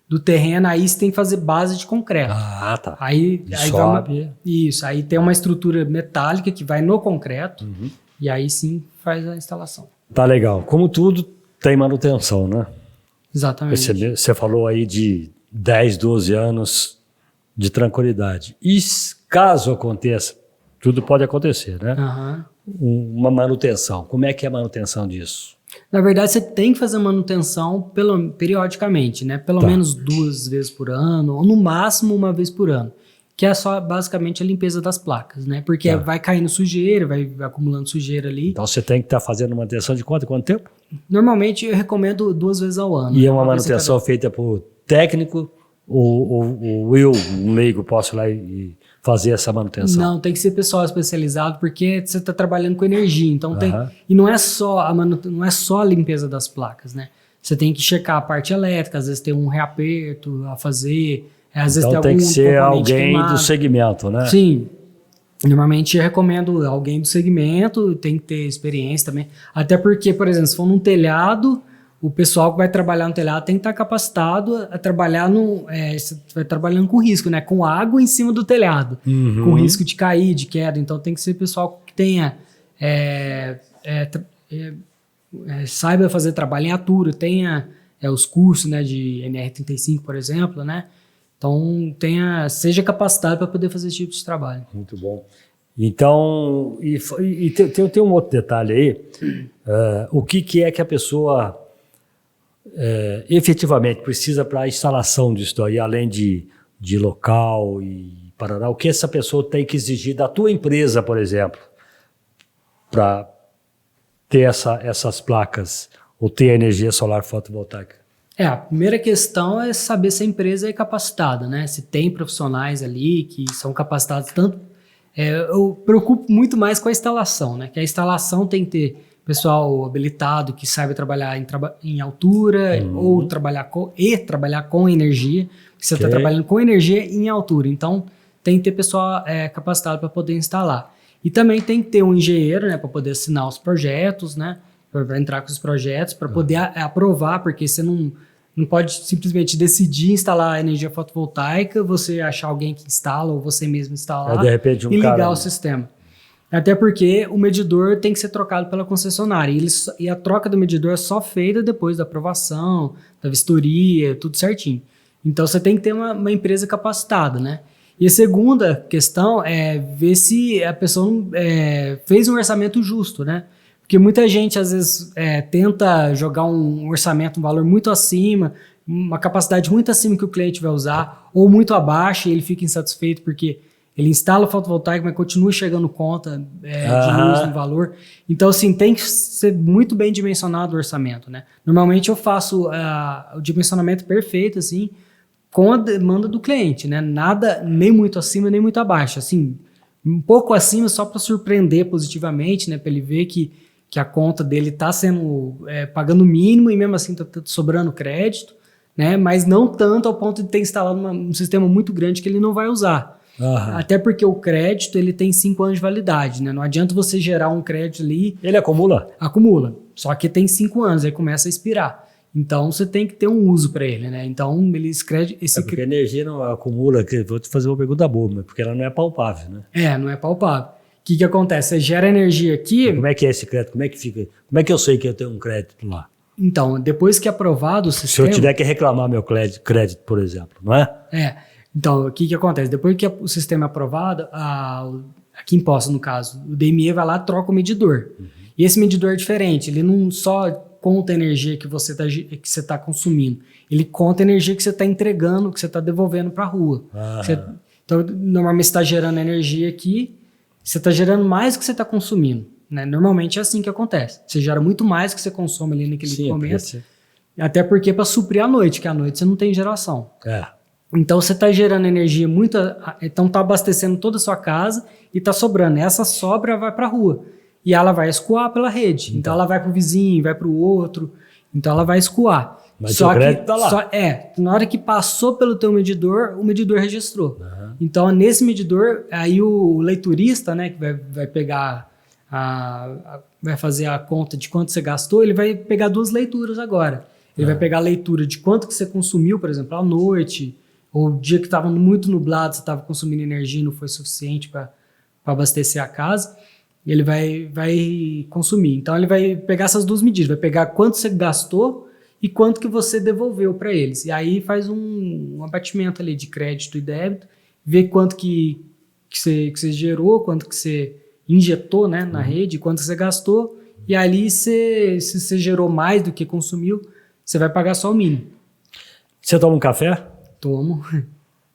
Do terreno, aí você tem que fazer base de concreto. Tá. Aí sobe. Isso. Aí tem uma estrutura metálica que vai no concreto. E aí sim faz a instalação. Tá legal. Como tudo, tem manutenção, né? Exatamente. Você falou aí de 10, 12 anos de tranquilidade. E caso aconteça, tudo pode acontecer, né? Uma manutenção. Como é que é a manutenção disso? Na verdade, você tem que fazer manutenção periodicamente, né? Pelo menos 2 vezes por ano, ou no máximo 1 vez por ano. Que é só basicamente a limpeza das placas, né? Porque vai caindo sujeira, vai acumulando sujeira ali. Então você tem que estar fazendo manutenção de quanto tempo? Normalmente eu recomendo 2 vezes ao ano. E é uma manutenção feita por técnico ou eu, um leigo, posso ir lá e fazer essa manutenção? Não, tem que ser pessoal especializado, porque você está trabalhando com energia. Então e não é só a limpeza das placas, né? Você tem que checar a parte elétrica, às vezes tem um reaperto a fazer. Às vezes então tem que ser alguém do segmento, né? Sim. Normalmente eu recomendo alguém do segmento, tem que ter experiência também. Até porque, por exemplo, se for num telhado, o pessoal que vai trabalhar no telhado tem que estar capacitado a trabalhar você vai trabalhando com risco, né? Com água em cima do telhado, com risco de cair, de queda. Então tem que ser pessoal que tenha saiba fazer trabalho em altura, tenha os cursos, né, de NR35, por exemplo, né? Então, seja capacitado para poder fazer esse tipo de trabalho. Muito bom. Então, tem um outro detalhe aí. O que é que a pessoa efetivamente precisa para a instalação disso aí, além de local e parará? O que essa pessoa tem que exigir da tua empresa, por exemplo, para ter essas placas ou ter a energia solar fotovoltaica? A primeira questão é saber se a empresa é capacitada, né? Se tem profissionais ali que são capacitados tanto. Eu preocupo muito mais com a instalação, né? Que a instalação tem que ter pessoal habilitado que saiba trabalhar em altura ou trabalhar com energia. Você está trabalhando com energia em altura, então tem que ter pessoal capacitado para poder instalar. E também tem que ter um engenheiro, né, para poder assinar os projetos, né? Para entrar com os projetos, para poder aprovar, porque você não pode simplesmente decidir instalar energia fotovoltaica, você achar alguém que instala ou você mesmo instalar de repente e ligar o sistema. Até porque o medidor tem que ser trocado pela concessionária e a troca do medidor é só feita depois da aprovação, da vistoria, tudo certinho. Então você tem que ter uma empresa capacitada, né? E a segunda questão é ver se a pessoa fez um orçamento justo, né? Porque muita gente, às vezes, tenta jogar um orçamento, um valor muito acima, uma capacidade muito acima que o cliente vai usar, ou muito abaixo, e ele fica insatisfeito porque ele instala o fotovoltaico, mas continua chegando conta de luz no valor. Então, assim, tem que ser muito bem dimensionado o orçamento, né? Normalmente eu faço o dimensionamento perfeito, assim, com a demanda do cliente, né? Nada, nem muito acima, nem muito abaixo. Assim, um pouco acima só para surpreender positivamente, né? Para ele ver que a conta dele está sendo pagando o mínimo e mesmo assim está sobrando crédito, né? Mas não tanto ao ponto de ter instalado um sistema muito grande que ele não vai usar. Até porque o crédito ele tem 5 anos de validade, né? Não adianta você gerar um crédito ali... Ele acumula? Acumula, só que tem 5 anos, aí começa a expirar. Então, você tem que ter um uso para ele, né? Então, ele escreve... porque a energia não acumula, vou te fazer uma pergunta boba, mas porque ela não é palpável, né? Não é palpável. O que acontece? Você gera energia aqui... E como é que é esse crédito? Como é que fica? Como é que eu sei que eu tenho um crédito lá? Então, depois que é aprovado o sistema... Se eu tiver que reclamar meu crédito, por exemplo, não é? Então, o que acontece? Depois que o sistema é aprovado, aqui em Poços, no caso, o DME vai lá e troca o medidor. E esse medidor é diferente, ele não só conta a energia que você está consumindo, ele conta a energia que você está entregando, que você está devolvendo para a rua. Então, normalmente você está gerando energia aqui, você está gerando mais do que você está consumindo. Né? Normalmente é assim que acontece. Você gera muito mais do que você consome ali naquele momento. Até porque para suprir a noite, que à noite você não tem geração. Então você está gerando energia então está abastecendo toda a sua casa e está sobrando. Essa sobra vai para a rua e ela vai escoar pela rede. Então ela vai para o vizinho, vai para o outro. Então ela vai escoar. Mas só o crédito está lá. Na hora que passou pelo teu medidor, o medidor registrou. Então nesse medidor, aí o leiturista, né, que vai pegar vai fazer a conta de quanto você gastou, ele vai pegar 2 leituras agora. Ele vai pegar a leitura de quanto que você consumiu, por exemplo, à noite, ou o dia que estava muito nublado, você estava consumindo energia e não foi suficiente para abastecer a casa, ele vai consumir. Então, ele vai pegar essas 2 medidas, vai pegar quanto você gastou e quanto que você devolveu para eles. E aí faz um abatimento ali de crédito e débito, vê quanto que você gerou, quanto que você injetou, né, na rede, quanto você gastou, e ali se você gerou mais do que consumiu, você vai pagar só o mínimo. Você toma um café? Tomo.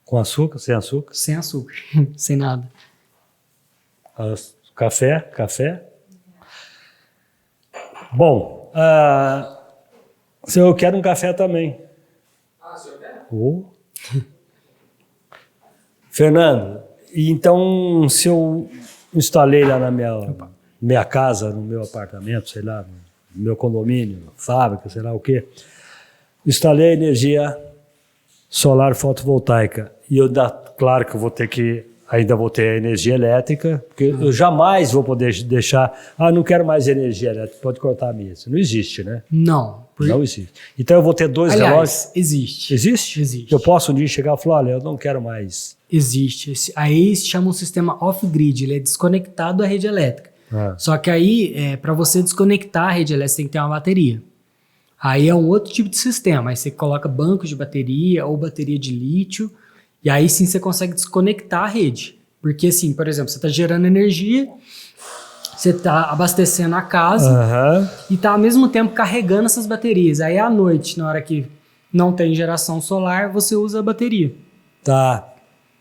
Com açúcar? Sem açúcar? Sem açúcar, sem nada. Café. Bom, eu quero um café também. O senhor quer? Fernando, então se eu instalei lá na minha casa, no meu apartamento, sei lá, no meu condomínio, fábrica, sei lá o quê, instalei a energia solar fotovoltaica e claro que eu ainda vou ter a energia elétrica, porque eu jamais vou poder deixar, não quero mais energia elétrica, pode cortar a minha. Isso não existe, né? Não. Não existe. Então eu vou ter 2 relógios. Existe. Existe? Existe. Eu posso um dia chegar e falar, olha, eu não quero mais. Existe. Aí se chama um sistema off-grid, ele é desconectado da rede elétrica. Só que aí, para você desconectar a rede elétrica, você tem que ter uma bateria. Aí é um outro tipo de sistema. Aí você coloca bancos de bateria ou bateria de lítio, e aí sim você consegue desconectar a rede. Porque assim, por exemplo, você está gerando energia, você está abastecendo a casa e está ao mesmo tempo carregando essas baterias. Aí à noite, na hora que não tem geração solar, você usa a bateria. Tá.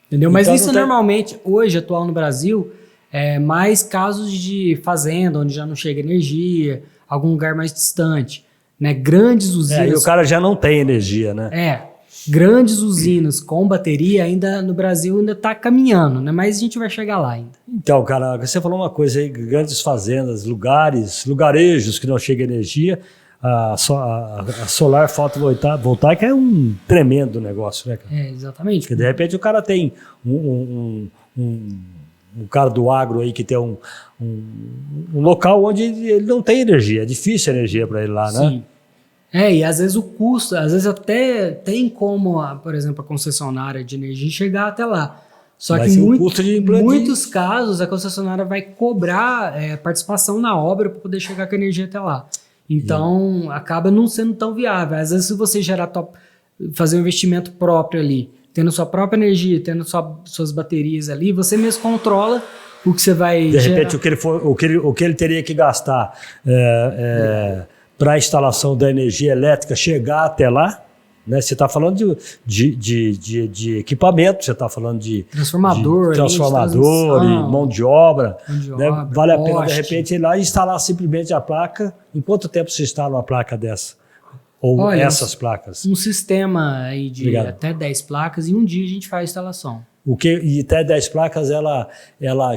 Entendeu? Mas Então, isso normalmente, hoje, atual no Brasil, é mais casos de fazenda, onde já não chega energia, algum lugar mais distante. Né? Grandes usinas... E o cara já não tem energia, né? Grandes usinas com bateria ainda no Brasil ainda está caminhando, né? Mas a gente vai chegar lá ainda. Então, cara, você falou uma coisa aí, grandes fazendas, lugarejos que não chega energia, a solar fotovoltaica é um tremendo negócio, né, cara? Exatamente. Porque de repente o cara tem um cara do agro aí que tem um local onde ele não tem energia, é difícil a energia para ele lá, né? Sim. E às vezes o custo, às vezes até tem como, por exemplo, a concessionária de energia chegar até lá. Só que em muitos casos a concessionária vai cobrar participação na obra para poder chegar com a energia até lá. Então acaba não sendo tão viável. Às vezes se você fazer um investimento próprio ali, tendo sua própria energia, tendo suas baterias ali, você mesmo controla o que você vai de repente o que ele teria que gastar para a instalação da energia elétrica chegar até lá, né? Você está falando de equipamento, você está falando de transformador, e mão de obra. Né? Vale a pena, de repente, ir lá e instalar simplesmente a placa. Em quanto tempo se instala uma placa dessa? Ou essas placas? Um sistema aí de até 10 placas, e um dia a gente faz a instalação. E até 10 placas, ela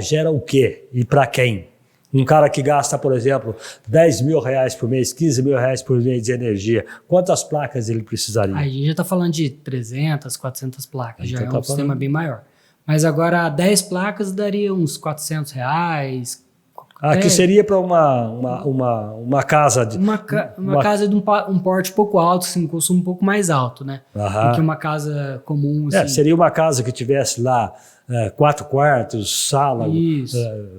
gera o quê? E para quem? Um cara que gasta, por exemplo, R$10 mil por mês, R$15 mil por mês de energia, quantas placas ele precisaria? Aí a gente já está falando de 300, 400 placas, já é um sistema bem maior. Mas agora 10 placas daria uns R$400. Que seria para uma casa de... Uma casa de um porte pouco alto, assim, um consumo um pouco mais alto, né? Do que uma casa comum. Assim. Seria uma casa que tivesse lá 4 quartos, sala,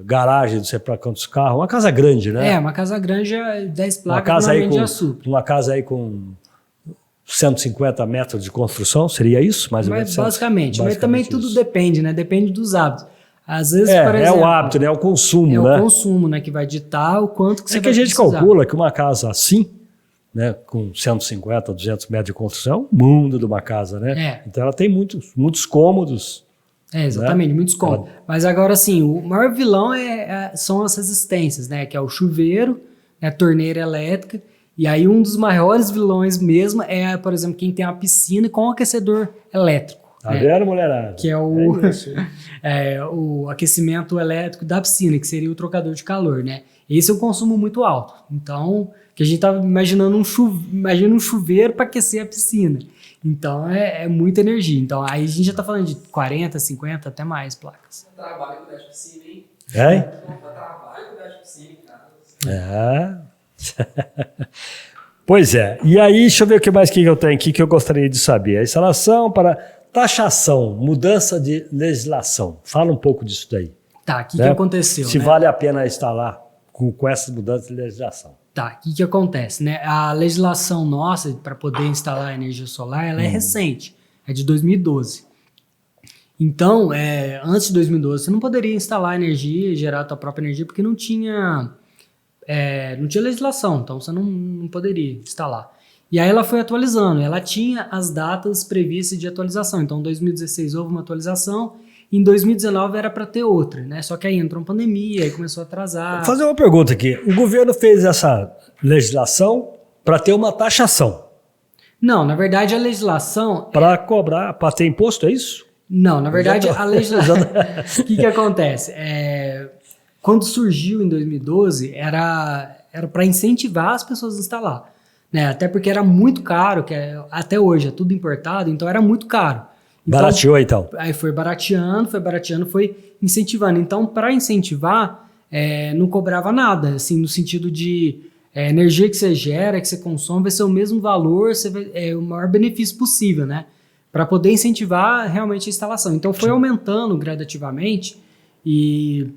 garagem, não sei para quantos carros. Uma casa grande, né? Uma casa grande, 10 placas normalmente já supre. Uma casa aí com 150 metros de construção, seria isso? Mais ou menos? Basicamente. Mas também tudo depende, né? Depende dos hábitos. Às vezes, por exemplo... É o hábito, né? É o consumo, né? É o consumo, né? Que vai ditar o quanto que você vai precisar. É que a gente precisar. calcula que uma casa assim, né? Com 150, 200 metros de construção, é o mundo de uma casa, né? Então ela tem muitos cômodos. Exatamente, muitos cômodos. Mas agora, assim, o maior vilão são as resistências, né? Que é o chuveiro, a torneira elétrica. E aí um dos maiores vilões mesmo por exemplo, quem tem uma piscina com aquecedor elétrico. Tá vendo, mulherada? Que é o aquecimento elétrico da piscina, que seria o trocador de calor, né? Esse é um consumo muito alto. Então, que a gente estava imaginando imagina um chuveiro para aquecer a piscina. Então, é muita energia. Então, aí a gente já está falando de 40, 50, até mais placas. Trabalho com 10 piscina, hein? Trabalho com 10 piscina, cara. Pois é. E aí, deixa eu ver o que mais que eu tenho aqui que eu gostaria de saber. A instalação para taxação, mudança de legislação. Fala um pouco disso daí. Tá, o que aconteceu? Se vale a pena instalar com essas mudanças de legislação. Tá, o que acontece? Né? A legislação nossa para poder instalar energia solar, ela é recente, é de 2012. Então, antes de 2012, você não poderia instalar energia, gerar a tua própria energia, porque não tinha legislação, então você não poderia instalar. E aí ela foi atualizando, ela tinha as datas previstas de atualização. Então, em 2016 houve uma atualização, em 2019 era para ter outra, né? Só que aí entrou uma pandemia, aí começou a atrasar. Vou fazer uma pergunta aqui. O governo fez essa legislação para ter uma taxação? Não, na verdade a legislação... Para cobrar, para ter imposto, é isso? Não, na verdade a legislação... O que acontece? Quando surgiu em 2012, era para incentivar as pessoas a instalar. Né? Até porque era muito caro, até hoje é tudo importado, então era muito caro. Então, barateou então? Aí foi barateando, foi incentivando. Então, para incentivar, não cobrava nada, assim, no sentido de energia que você gera, que você consome, vai ser o mesmo valor, o maior benefício possível, né? Para poder incentivar realmente a instalação. Então, foi aumentando gradativamente e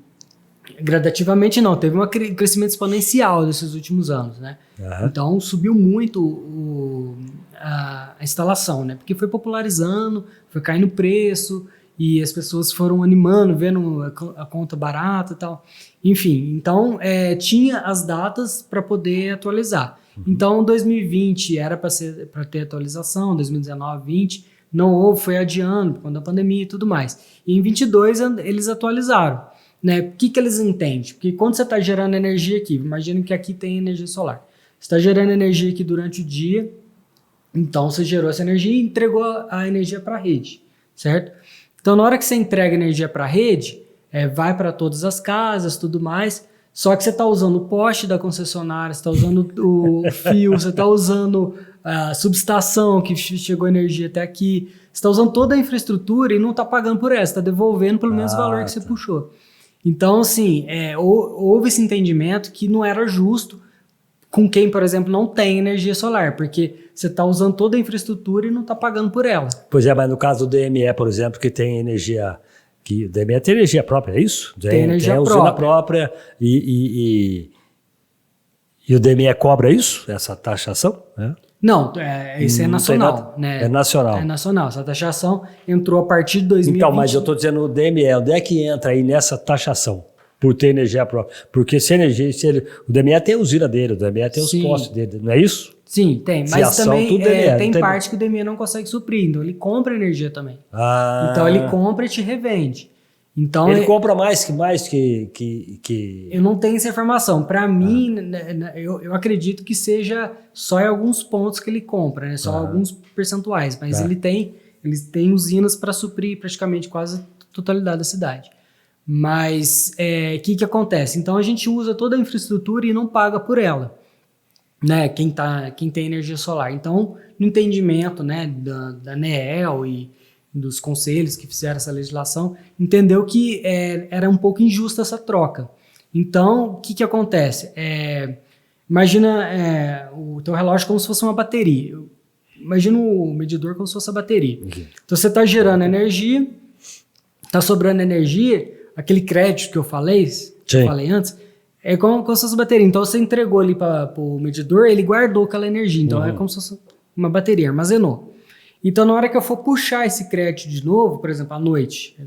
Gradativamente não, teve um crescimento exponencial nesses últimos anos, né? Então subiu muito a instalação, né? Porque foi popularizando, foi caindo o preço e as pessoas foram animando, vendo a conta barata e tal. Enfim, então tinha as datas para poder atualizar. Então 2020 era para ter atualização, 2019, 2020 não houve, foi adiando por conta da pandemia e tudo mais. E em 22 eles atualizaram. Né? O que eles entendem? Porque quando você está gerando energia aqui, imagina que aqui tem energia solar. Você está gerando energia aqui durante o dia, então você gerou essa energia e entregou a energia para a rede, certo? Então na hora que você entrega energia para a rede, vai para todas as casas, tudo mais, só que você está usando o poste da concessionária, você está usando o fio, você está usando a subestação que chegou energia até aqui, você está usando toda a infraestrutura e não está pagando por essa, está devolvendo pelo menos o valor que você puxou. Então, assim, houve esse entendimento que não era justo com quem, por exemplo, não tem energia solar, porque você está usando toda a infraestrutura e não está pagando por ela. Pois é, mas no caso do DME, por exemplo, que tem energia... Que o DME tem energia própria, é isso? Tem energia tem usina própria e o DME cobra isso? Essa taxação? Não, isso é nacional. Né? É nacional. É nacional. Essa taxação entrou a partir de 2020. Então, mas eu estou dizendo o DME, onde é que entra aí nessa taxação? Por ter energia própria. Porque o DME tem a usina dele, o DME tem os postos dele, não é isso? Sim, tem. Mas Fiação, também tudo DME, tem parte que o DME não consegue suprir, então ele compra energia também. Então ele compra e te revende. Então, ele compra mais que... Eu não tenho essa informação. Para mim, eu acredito que seja só em alguns pontos que ele compra, né? Só alguns percentuais. Mas ele tem usinas para suprir praticamente quase a totalidade da cidade. Mas o que acontece? Então a gente usa toda a infraestrutura e não paga por ela, né? Quem tem energia solar. Então, no entendimento, né, da ANEEL e dos conselhos que fizeram essa legislação, entendeu que era um pouco injusta essa troca. Então, o que acontece? Imagina o teu relógio como se fosse uma bateria. Imagina o medidor como se fosse a bateria. Então, você está gerando energia, está sobrando energia, aquele crédito que eu falei antes, é como se fosse bateria. Então, você entregou ali para o medidor, ele guardou aquela energia. Então, é como se fosse uma bateria, armazenou. Então, na hora que eu for puxar esse crédito de novo, por exemplo, à noite,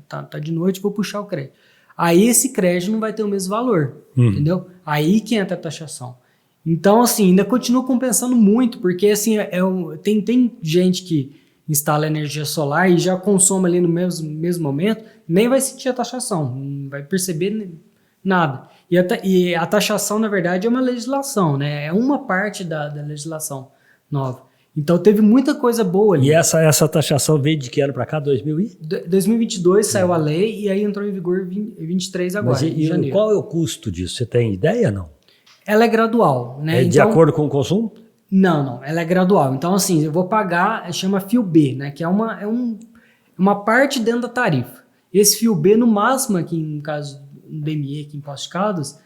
tá de noite, vou puxar o crédito. Aí esse crédito não vai ter o mesmo valor, entendeu? Aí que entra a taxação. Então, assim, ainda continua compensando muito, porque assim, tem gente que instala energia solar e já consome ali no mesmo momento, nem vai sentir a taxação, não vai perceber nada. E a taxação, na verdade, é uma legislação, né? É uma parte da legislação nova. Então teve muita coisa boa ali. E essa taxação veio de que ano para cá? 2022 saiu a lei e aí entrou em vigor 23 agora, em janeiro. Qual é o custo disso? Você tem ideia, não? Ela é gradual, né? De acordo com o consumo? Não, ela é gradual. Então assim, eu vou pagar, chama fio B, né? Que é uma parte dentro da tarifa. Esse fio B, no máximo aqui, no caso do DME, aqui em Poços de Caldas,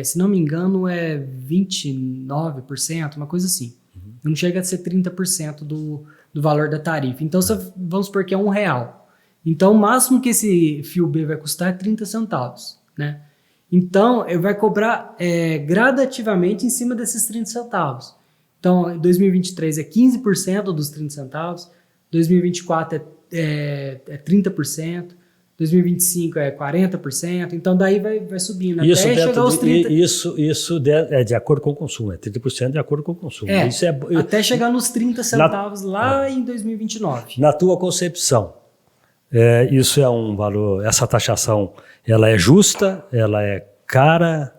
se não me engano, é 29%, uma coisa assim. Não chega a ser 30% do valor da tarifa. Então, vamos supor que é R$1. Então, o máximo que esse fio B vai custar é 30 centavos, né? Então, ele vai cobrar gradativamente em cima desses 30 centavos. Então, em 2023 é 15% dos 30 centavos, 2024 é 30%, 2025 é 40%, então daí vai subindo isso até chegar aos 30%. Isso é de acordo com o consumo, é 30% de acordo com o consumo. Isso até chegar nos 30 centavos em 2029. Na tua concepção, isso é um valor, essa taxação, ela é justa, ela é cara?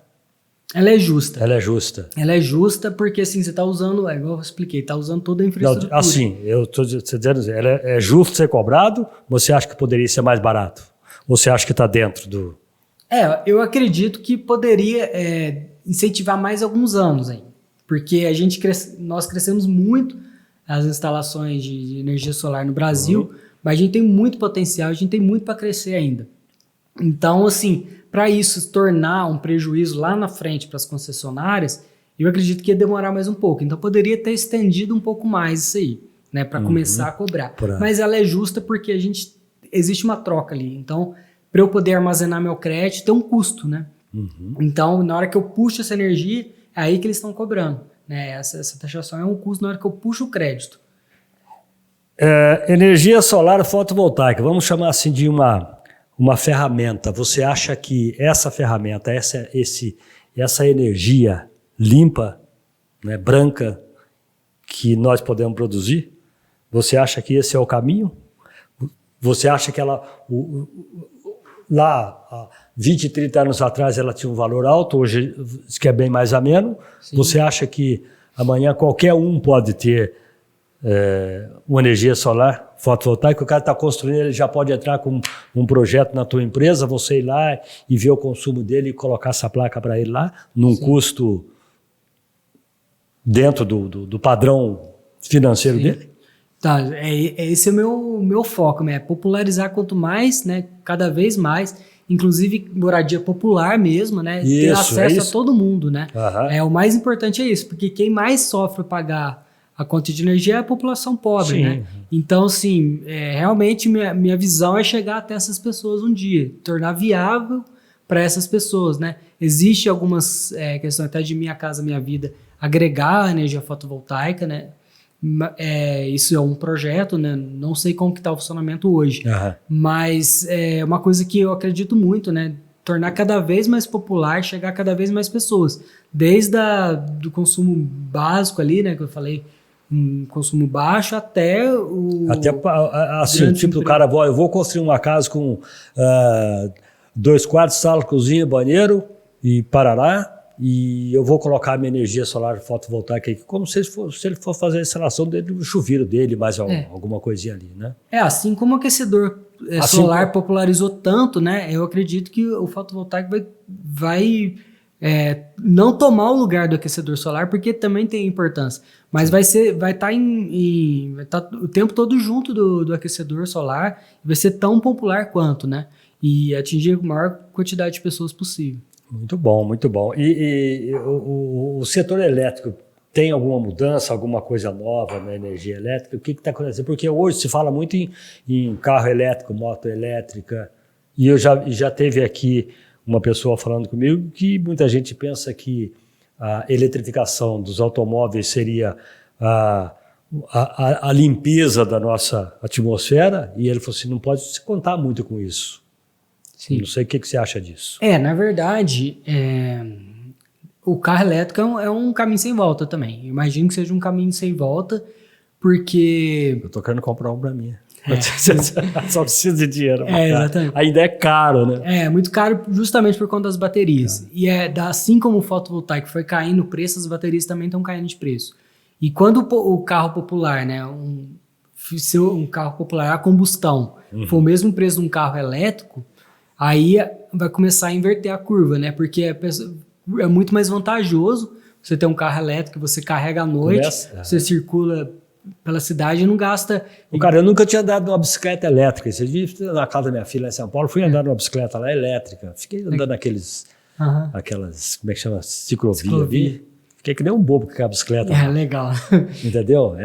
Ela é justa. Ela é justa. Ela é justa porque assim, você está usando, igual eu expliquei, está usando toda a infraestrutura. Não, assim, eu estou dizendo, ela é justo ser cobrado, você acha que poderia ser mais barato? Ou você acha que está dentro do... Eu acredito que poderia incentivar mais alguns anos ainda. Porque nós crescemos muito as instalações de energia solar no Brasil, mas a gente tem muito potencial, a gente tem muito para crescer ainda. Então, assim, para isso se tornar um prejuízo lá na frente para as concessionárias, eu acredito que ia demorar mais um pouco. Então, poderia ter estendido um pouco mais isso aí, né, para começar a cobrar. Mas ela é justa porque existe uma troca ali. Então, para eu poder armazenar meu crédito, tem um custo, né? Então, na hora que eu puxo essa energia, é aí que eles estão cobrando, né? Essa taxação é um custo na hora que eu puxo o crédito. Energia solar fotovoltaica, vamos chamar assim de uma ferramenta. Você acha que essa ferramenta, essa energia limpa, né, branca, que nós podemos produzir, você acha que esse é o caminho? Você acha que ela, lá, há 20, 30 anos atrás, ela tinha um valor alto, hoje que é bem mais ameno? Sim. Você acha que amanhã qualquer um pode ter uma energia solar fotovoltaica? O cara está construindo, ele já pode entrar com um projeto na tua empresa, você ir lá e ver o consumo dele e colocar essa placa para ele lá, num Sim. custo dentro do padrão financeiro Sim. dele? Tá, esse é o meu foco, né? Popularizar quanto mais, né? Cada vez mais, inclusive moradia popular mesmo, né? Isso, ter acesso a todo mundo, né? Uhum. O mais importante é isso, porque quem mais sofre pagar a conta de energia é a população pobre, Sim. né? Então, assim, realmente minha visão é chegar até essas pessoas um dia, tornar viável para essas pessoas, né? Existe algumas questões até de Minha Casa Minha Vida, agregar a energia fotovoltaica, né? Isso é um projeto, né? Não sei como que está o funcionamento hoje, mas é uma coisa que eu acredito muito, né? Tornar cada vez mais popular, chegar a cada vez mais pessoas, desde do consumo básico ali, né? Que eu falei, um consumo baixo até assim, tipo do cara, eu vou construir uma casa com 2 quartos, sala, cozinha, banheiro e parará, e eu vou colocar a minha energia solar fotovoltaica aqui, como se ele for fazer a instalação dele, no chuveiro dele, mais alguma coisinha ali, né? Assim como o aquecedor solar popularizou tanto, né? Eu acredito que o fotovoltaico vai não tomar o lugar do aquecedor solar, porque também tem importância, mas vai estar o tempo todo junto do aquecedor solar, vai ser tão popular quanto, né? E atingir a maior quantidade de pessoas possível. Muito bom, muito bom. E o setor elétrico tem alguma mudança, alguma coisa nova na energia elétrica? O que está acontecendo? Porque hoje se fala muito em carro elétrico, moto elétrica, e eu já teve aqui uma pessoa falando comigo que muita gente pensa que a eletrificação dos automóveis seria a limpeza da nossa atmosfera, e ele falou assim, não pode se contar muito com isso. Sim. Não sei o que você acha disso. Na verdade, o carro elétrico é um caminho sem volta também. Eu imagino que seja um caminho sem volta, porque... Eu tô querendo comprar um para mim. Só precisa de dinheiro. Exatamente. Ainda é caro, né? É muito caro justamente por conta das baterias. E assim como o fotovoltaico foi caindo o preço, as baterias também estão caindo de preço. E quando o carro popular, né, um carro popular a combustão, for o mesmo preço de um carro elétrico, aí vai começar a inverter a curva, né? Porque é muito mais vantajoso você ter um carro elétrico que você carrega à noite, você circula pela cidade e não gasta... Cara, eu nunca tinha andado numa bicicleta elétrica. Esse dia, na casa da minha filha em São Paulo, fui andar numa bicicleta lá elétrica. Fiquei andando aquelas, como é que chama? Ciclovia. Fiquei que nem um bobo com aquela bicicleta. Legal. Entendeu?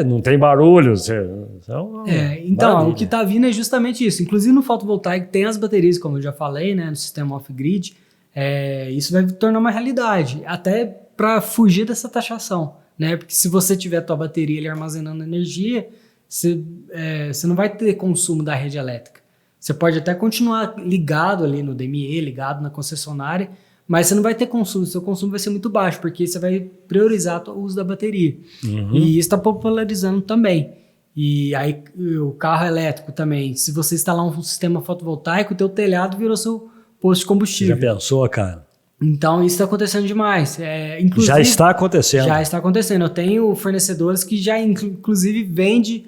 Não tem barulho. Então, o que está vindo é justamente isso. Inclusive no fotovoltaico tem as baterias, como eu já falei, né, no sistema off-grid. Isso vai tornar uma realidade, até para fugir dessa taxação, né? Porque se você tiver a tua bateria ali armazenando energia, você não vai ter consumo da rede elétrica. Você pode até continuar ligado ali no DME, ligado na concessionária, mas você não vai ter consumo, seu consumo vai ser muito baixo, porque você vai priorizar o uso da bateria. E isso está popularizando também. E aí o carro elétrico também, se você instalar um sistema fotovoltaico, o teu telhado virou seu posto de combustível. Você já pensou, cara? Então isso está acontecendo demais. Inclusive, já está acontecendo. Já está acontecendo. Eu tenho fornecedores que já inclusive vende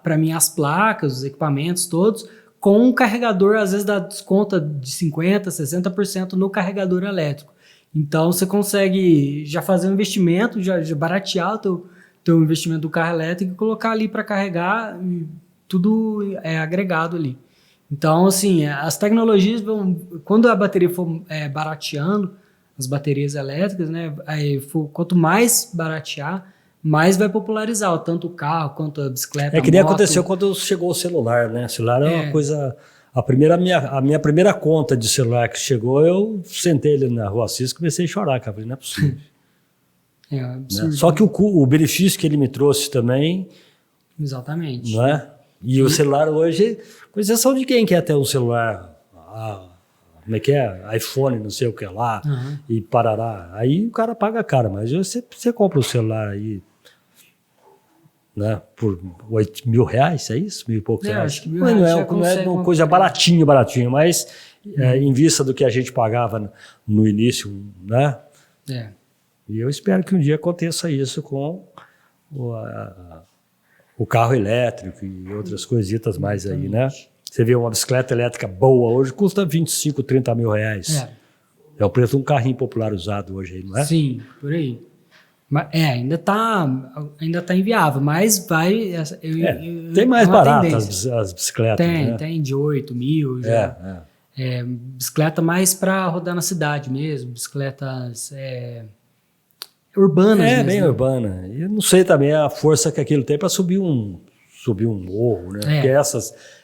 para mim as placas, os equipamentos todos, com um carregador, às vezes dá desconto de 50%, 60% no carregador elétrico. Então você consegue já fazer um investimento, já baratear o teu investimento do carro elétrico e colocar ali para carregar, tudo é agregado ali. Então, assim, as tecnologias quando a bateria for barateando, as baterias elétricas, né, quanto mais baratear, mais vai popularizar tanto o carro quanto a bicicleta. Que nem aconteceu quando chegou o celular, né? O celular é uma coisa A minha primeira conta de celular que chegou, eu sentei ali na Rua Assis e comecei a chorar, cara. Falei, não é possível. É um absurdo. Né? Só que o benefício que ele me trouxe também, Exatamente. não é? E o celular hoje, com exceção de quem quer ter um celular, como é que é? iPhone, não sei o que lá, e parará. Aí o cara paga caro, mas você compra um celular aí, né, por R$8.000, é isso? R$1.000 e poucos reais. Acho que Mas não é uma coisa baratinho, mas em vista do que a gente pagava no início, né? É. E eu espero que um dia aconteça isso com o carro elétrico e outras coisitas mais aí, né? Você vê uma bicicleta elétrica boa hoje, custa 25, 30 mil reais. É o preço de um carrinho popular usado hoje aí, não é? Sim, por aí. Mas, ainda tá inviável, mas vai... tem mais é uma baratas as bicicletas, né? Tem de 8 mil já. Bicicleta mais para rodar na cidade mesmo, bicicletas urbanas mesmo. Bem urbana. E eu não sei também a força que aquilo tem para subir um morro, né? Porque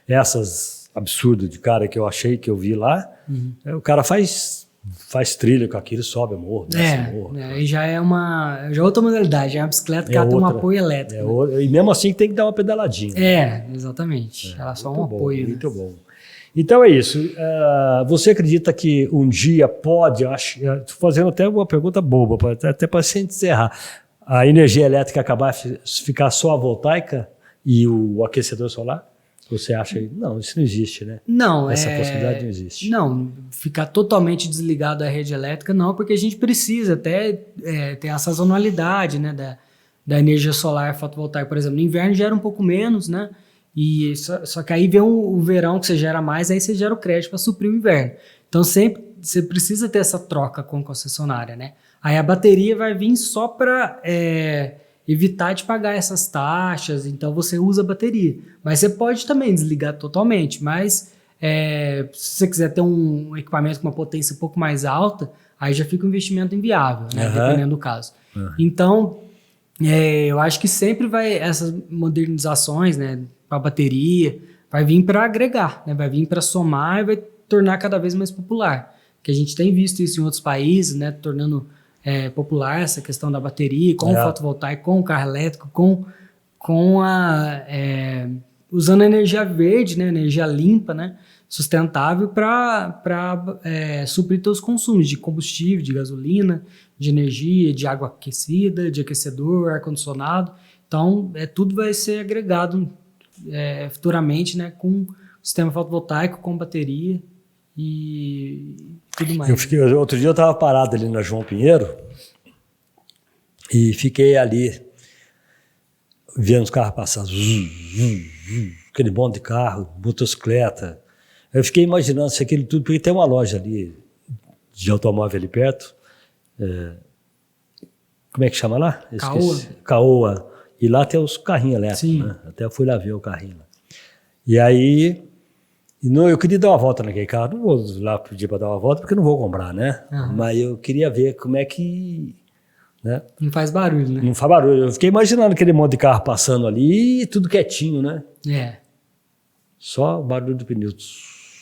essas absurdas de cara que eu achei, que eu vi lá, o cara faz trilha com aquilo, sobe o morro, desce o morro. Aí já é outra modalidade, já é uma bicicleta que ela tem um apoio elétrico. E mesmo assim tem que dar uma pedaladinha. Exatamente. Ela só um apoio. Muito bom. Então é isso. Você acredita que um dia pode, estou fazendo até uma pergunta boba, até para a gente encerrar, a energia elétrica acabar ficar só a voltaica e o aquecedor solar? Você acha que não, isso não existe, né? Não, essa possibilidade não existe. Não, ficar totalmente desligado da rede elétrica não, porque a gente precisa até ter a sazonalidade, né, da energia solar fotovoltaica, por exemplo. No inverno gera um pouco menos, né? E só que aí vem o verão que você gera mais, aí você gera o crédito para suprir o inverno. Então sempre você precisa ter essa troca com a concessionária, né? Aí a bateria vai vir só para evitar de pagar essas taxas, então você usa a bateria. Mas você pode também desligar totalmente, mas se você quiser ter um equipamento com uma potência um pouco mais alta, aí já fica um investimento inviável, né? Dependendo do caso. Então, eu acho que sempre essas modernizações, né, para a bateria, vai vir para agregar, né? Vai vir para somar e vai tornar cada vez mais popular. Que a gente tem visto isso em outros países, né, tornando popular essa questão da bateria, com o fotovoltaico, com o carro elétrico, usando energia verde, né, energia limpa, né, sustentável para suprir seus consumos de combustível, de gasolina, de energia, de água aquecida, de aquecedor, ar-condicionado. Então, tudo vai ser agregado futuramente, né, com sistema fotovoltaico, com bateria e tudo mais. Outro dia eu estava parado ali na João Pinheiro e fiquei ali vendo os carros passar, aquele monte de carro, motocicleta. Eu fiquei imaginando se aquilo tudo, porque tem uma loja ali de automóvel ali perto, como é que chama lá? Caoa. E lá tem os carrinhos elétricos, né? Até eu fui lá ver o carrinho. E aí, eu queria dar uma volta naquele carro. Não vou lá pedir para dar uma volta, porque eu não vou comprar, né? Mas eu queria ver como é que... Né? Não faz barulho, né? Não faz barulho. Eu fiquei imaginando aquele monte de carro passando ali, tudo quietinho, né? Só o barulho do pneu.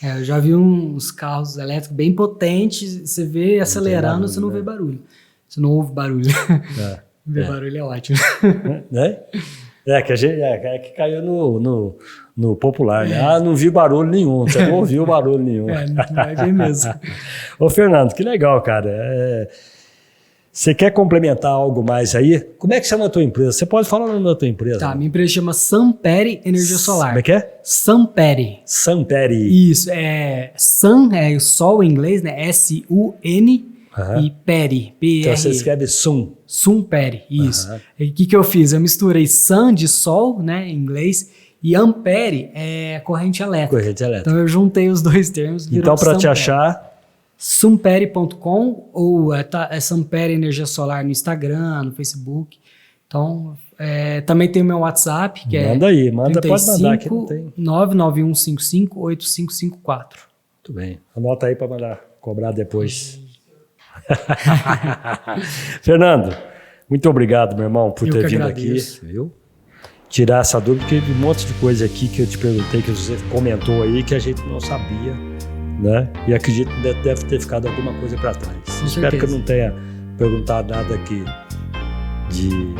Eu já vi uns carros elétricos bem potentes, você vê acelerando, barulho, você não vê barulho. Você não ouve barulho. Ver barulho é ótimo. Né? Que caiu no popular, né? Não vi barulho nenhum, você não ouviu barulho nenhum. Não vai ver mesmo. Ô, Fernando, que legal, cara. Você quer complementar algo mais aí? Como é que chama a tua empresa? Você pode falar o nome da tua empresa? Tá, minha empresa chama Samperi Energia Solar. Como é que é? Samperi. Isso, Sun é o sol em inglês, né? S-U-N e Peri, P-R-E. Então você escreve Sun. Sunperi, isso. E o que eu fiz? Eu misturei sun de sol, né, em inglês, e ampere é corrente elétrica. Então eu juntei os dois termos. Então para te achar... Sumperi.com ou Samperi Energia Solar no Instagram, no Facebook. Então, também tem o meu WhatsApp, que manda aí, pode mandar que não tem. 991558554. Muito bem. Anota aí para mandar cobrar depois. Fernando, muito obrigado, meu irmão, por ter vindo aqui. Viu? tirar essa dúvida, porque um monte de coisa aqui que eu te perguntei, que você comentou aí, que a gente não sabia, né? E acredito que deve ter ficado alguma coisa para trás. Espero que eu não tenha perguntado nada aqui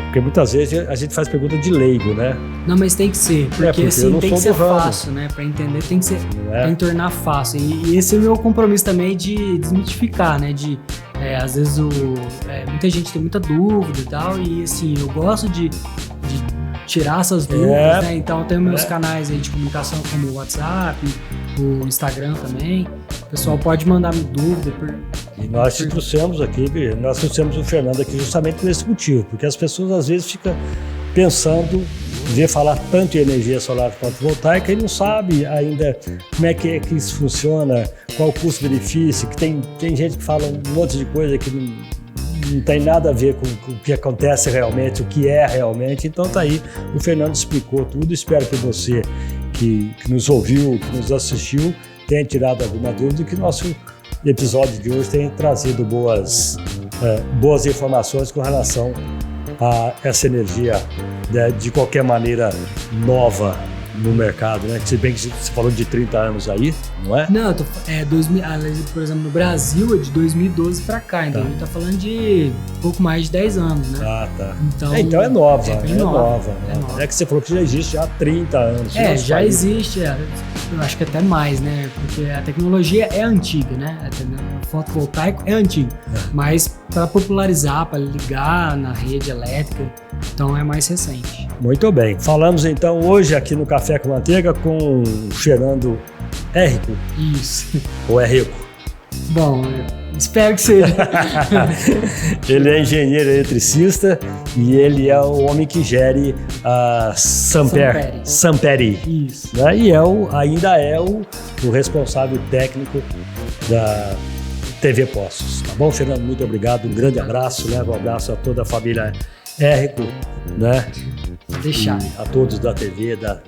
porque muitas vezes a gente faz pergunta de leigo, né? Não, mas tem que ser, porque assim, tem que ser fácil, né? Para entender tem que ser, tem que tornar fácil. E esse é o meu compromisso também de desmitificar, né? Às vezes muita gente tem muita dúvida e tal, e assim, eu gosto de tirar essas dúvidas, né? Então eu tenho meus canais aí de comunicação como o WhatsApp, o Instagram também. O pessoal pode mandar dúvida. E nós trouxemos o Fernando aqui justamente por esse motivo, porque as pessoas às vezes ficam pensando, ver falar tanto em energia solar fotovoltaica e não sabe ainda como é que isso funciona, qual o custo-benefício, que tem gente que fala um monte de coisa que não tem nada a ver com o que acontece realmente, o que é realmente. Então tá aí, o Fernando explicou tudo. Espero que você que nos ouviu, que nos assistiu, tenha tirado alguma dúvida e que nosso episódio de hoje tenha trazido boas informações com relação a essa energia, né, de qualquer maneira nova no mercado, né? Se bem que você falou de 30 anos aí, não é? Não, por exemplo, no Brasil é de 2012 para cá, então a gente tá falando de pouco mais de 10 anos, né? Ah, tá. Então é nova. É nova. É que você falou que já existe já há 30 anos. Já existe, eu acho que até mais, né? Porque a tecnologia é antiga, né? O fotovoltaico é antigo, mas para popularizar, para ligar na rede elétrica, então é mais recente. Muito bem. Falamos então hoje aqui no Café com Manteiga com o Fernando Henrico. Isso. Ou é rico? Bom, espero que seja. Ele é engenheiro eletricista e ele é o homem que gere a Samperi. Isso. Né? E ainda é o responsável técnico da TV Poços. Tá bom, Fernando? Muito obrigado. Um grande abraço. Leva um abraço a toda a família Henrico, né? Pode deixar. E a todos da TV, da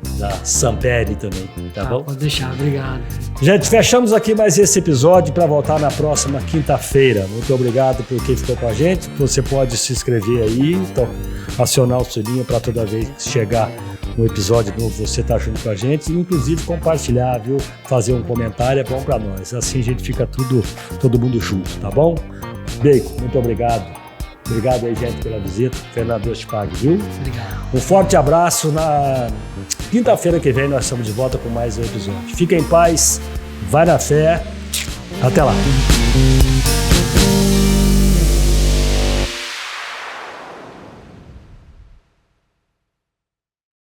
Samperi também, tá bom? Pode deixar, obrigado. Gente, fechamos aqui mais esse episódio para voltar na próxima quinta-feira. Muito obrigado por quem ficou com a gente. Você pode se inscrever aí, então, acionar o sininho para toda vez que chegar um episódio novo você tá junto com a gente, e inclusive compartilhar, viu? Fazer um comentário é bom para nós. Assim a gente fica todo mundo junto, tá bom? Bacon, muito obrigado. Obrigado aí, gente, pela visita. Fernando, Deus te pague, viu? Obrigado. Um forte abraço. Na quinta-feira que vem nós estamos de volta com mais um episódio. Fica em paz, vai na fé. Até lá.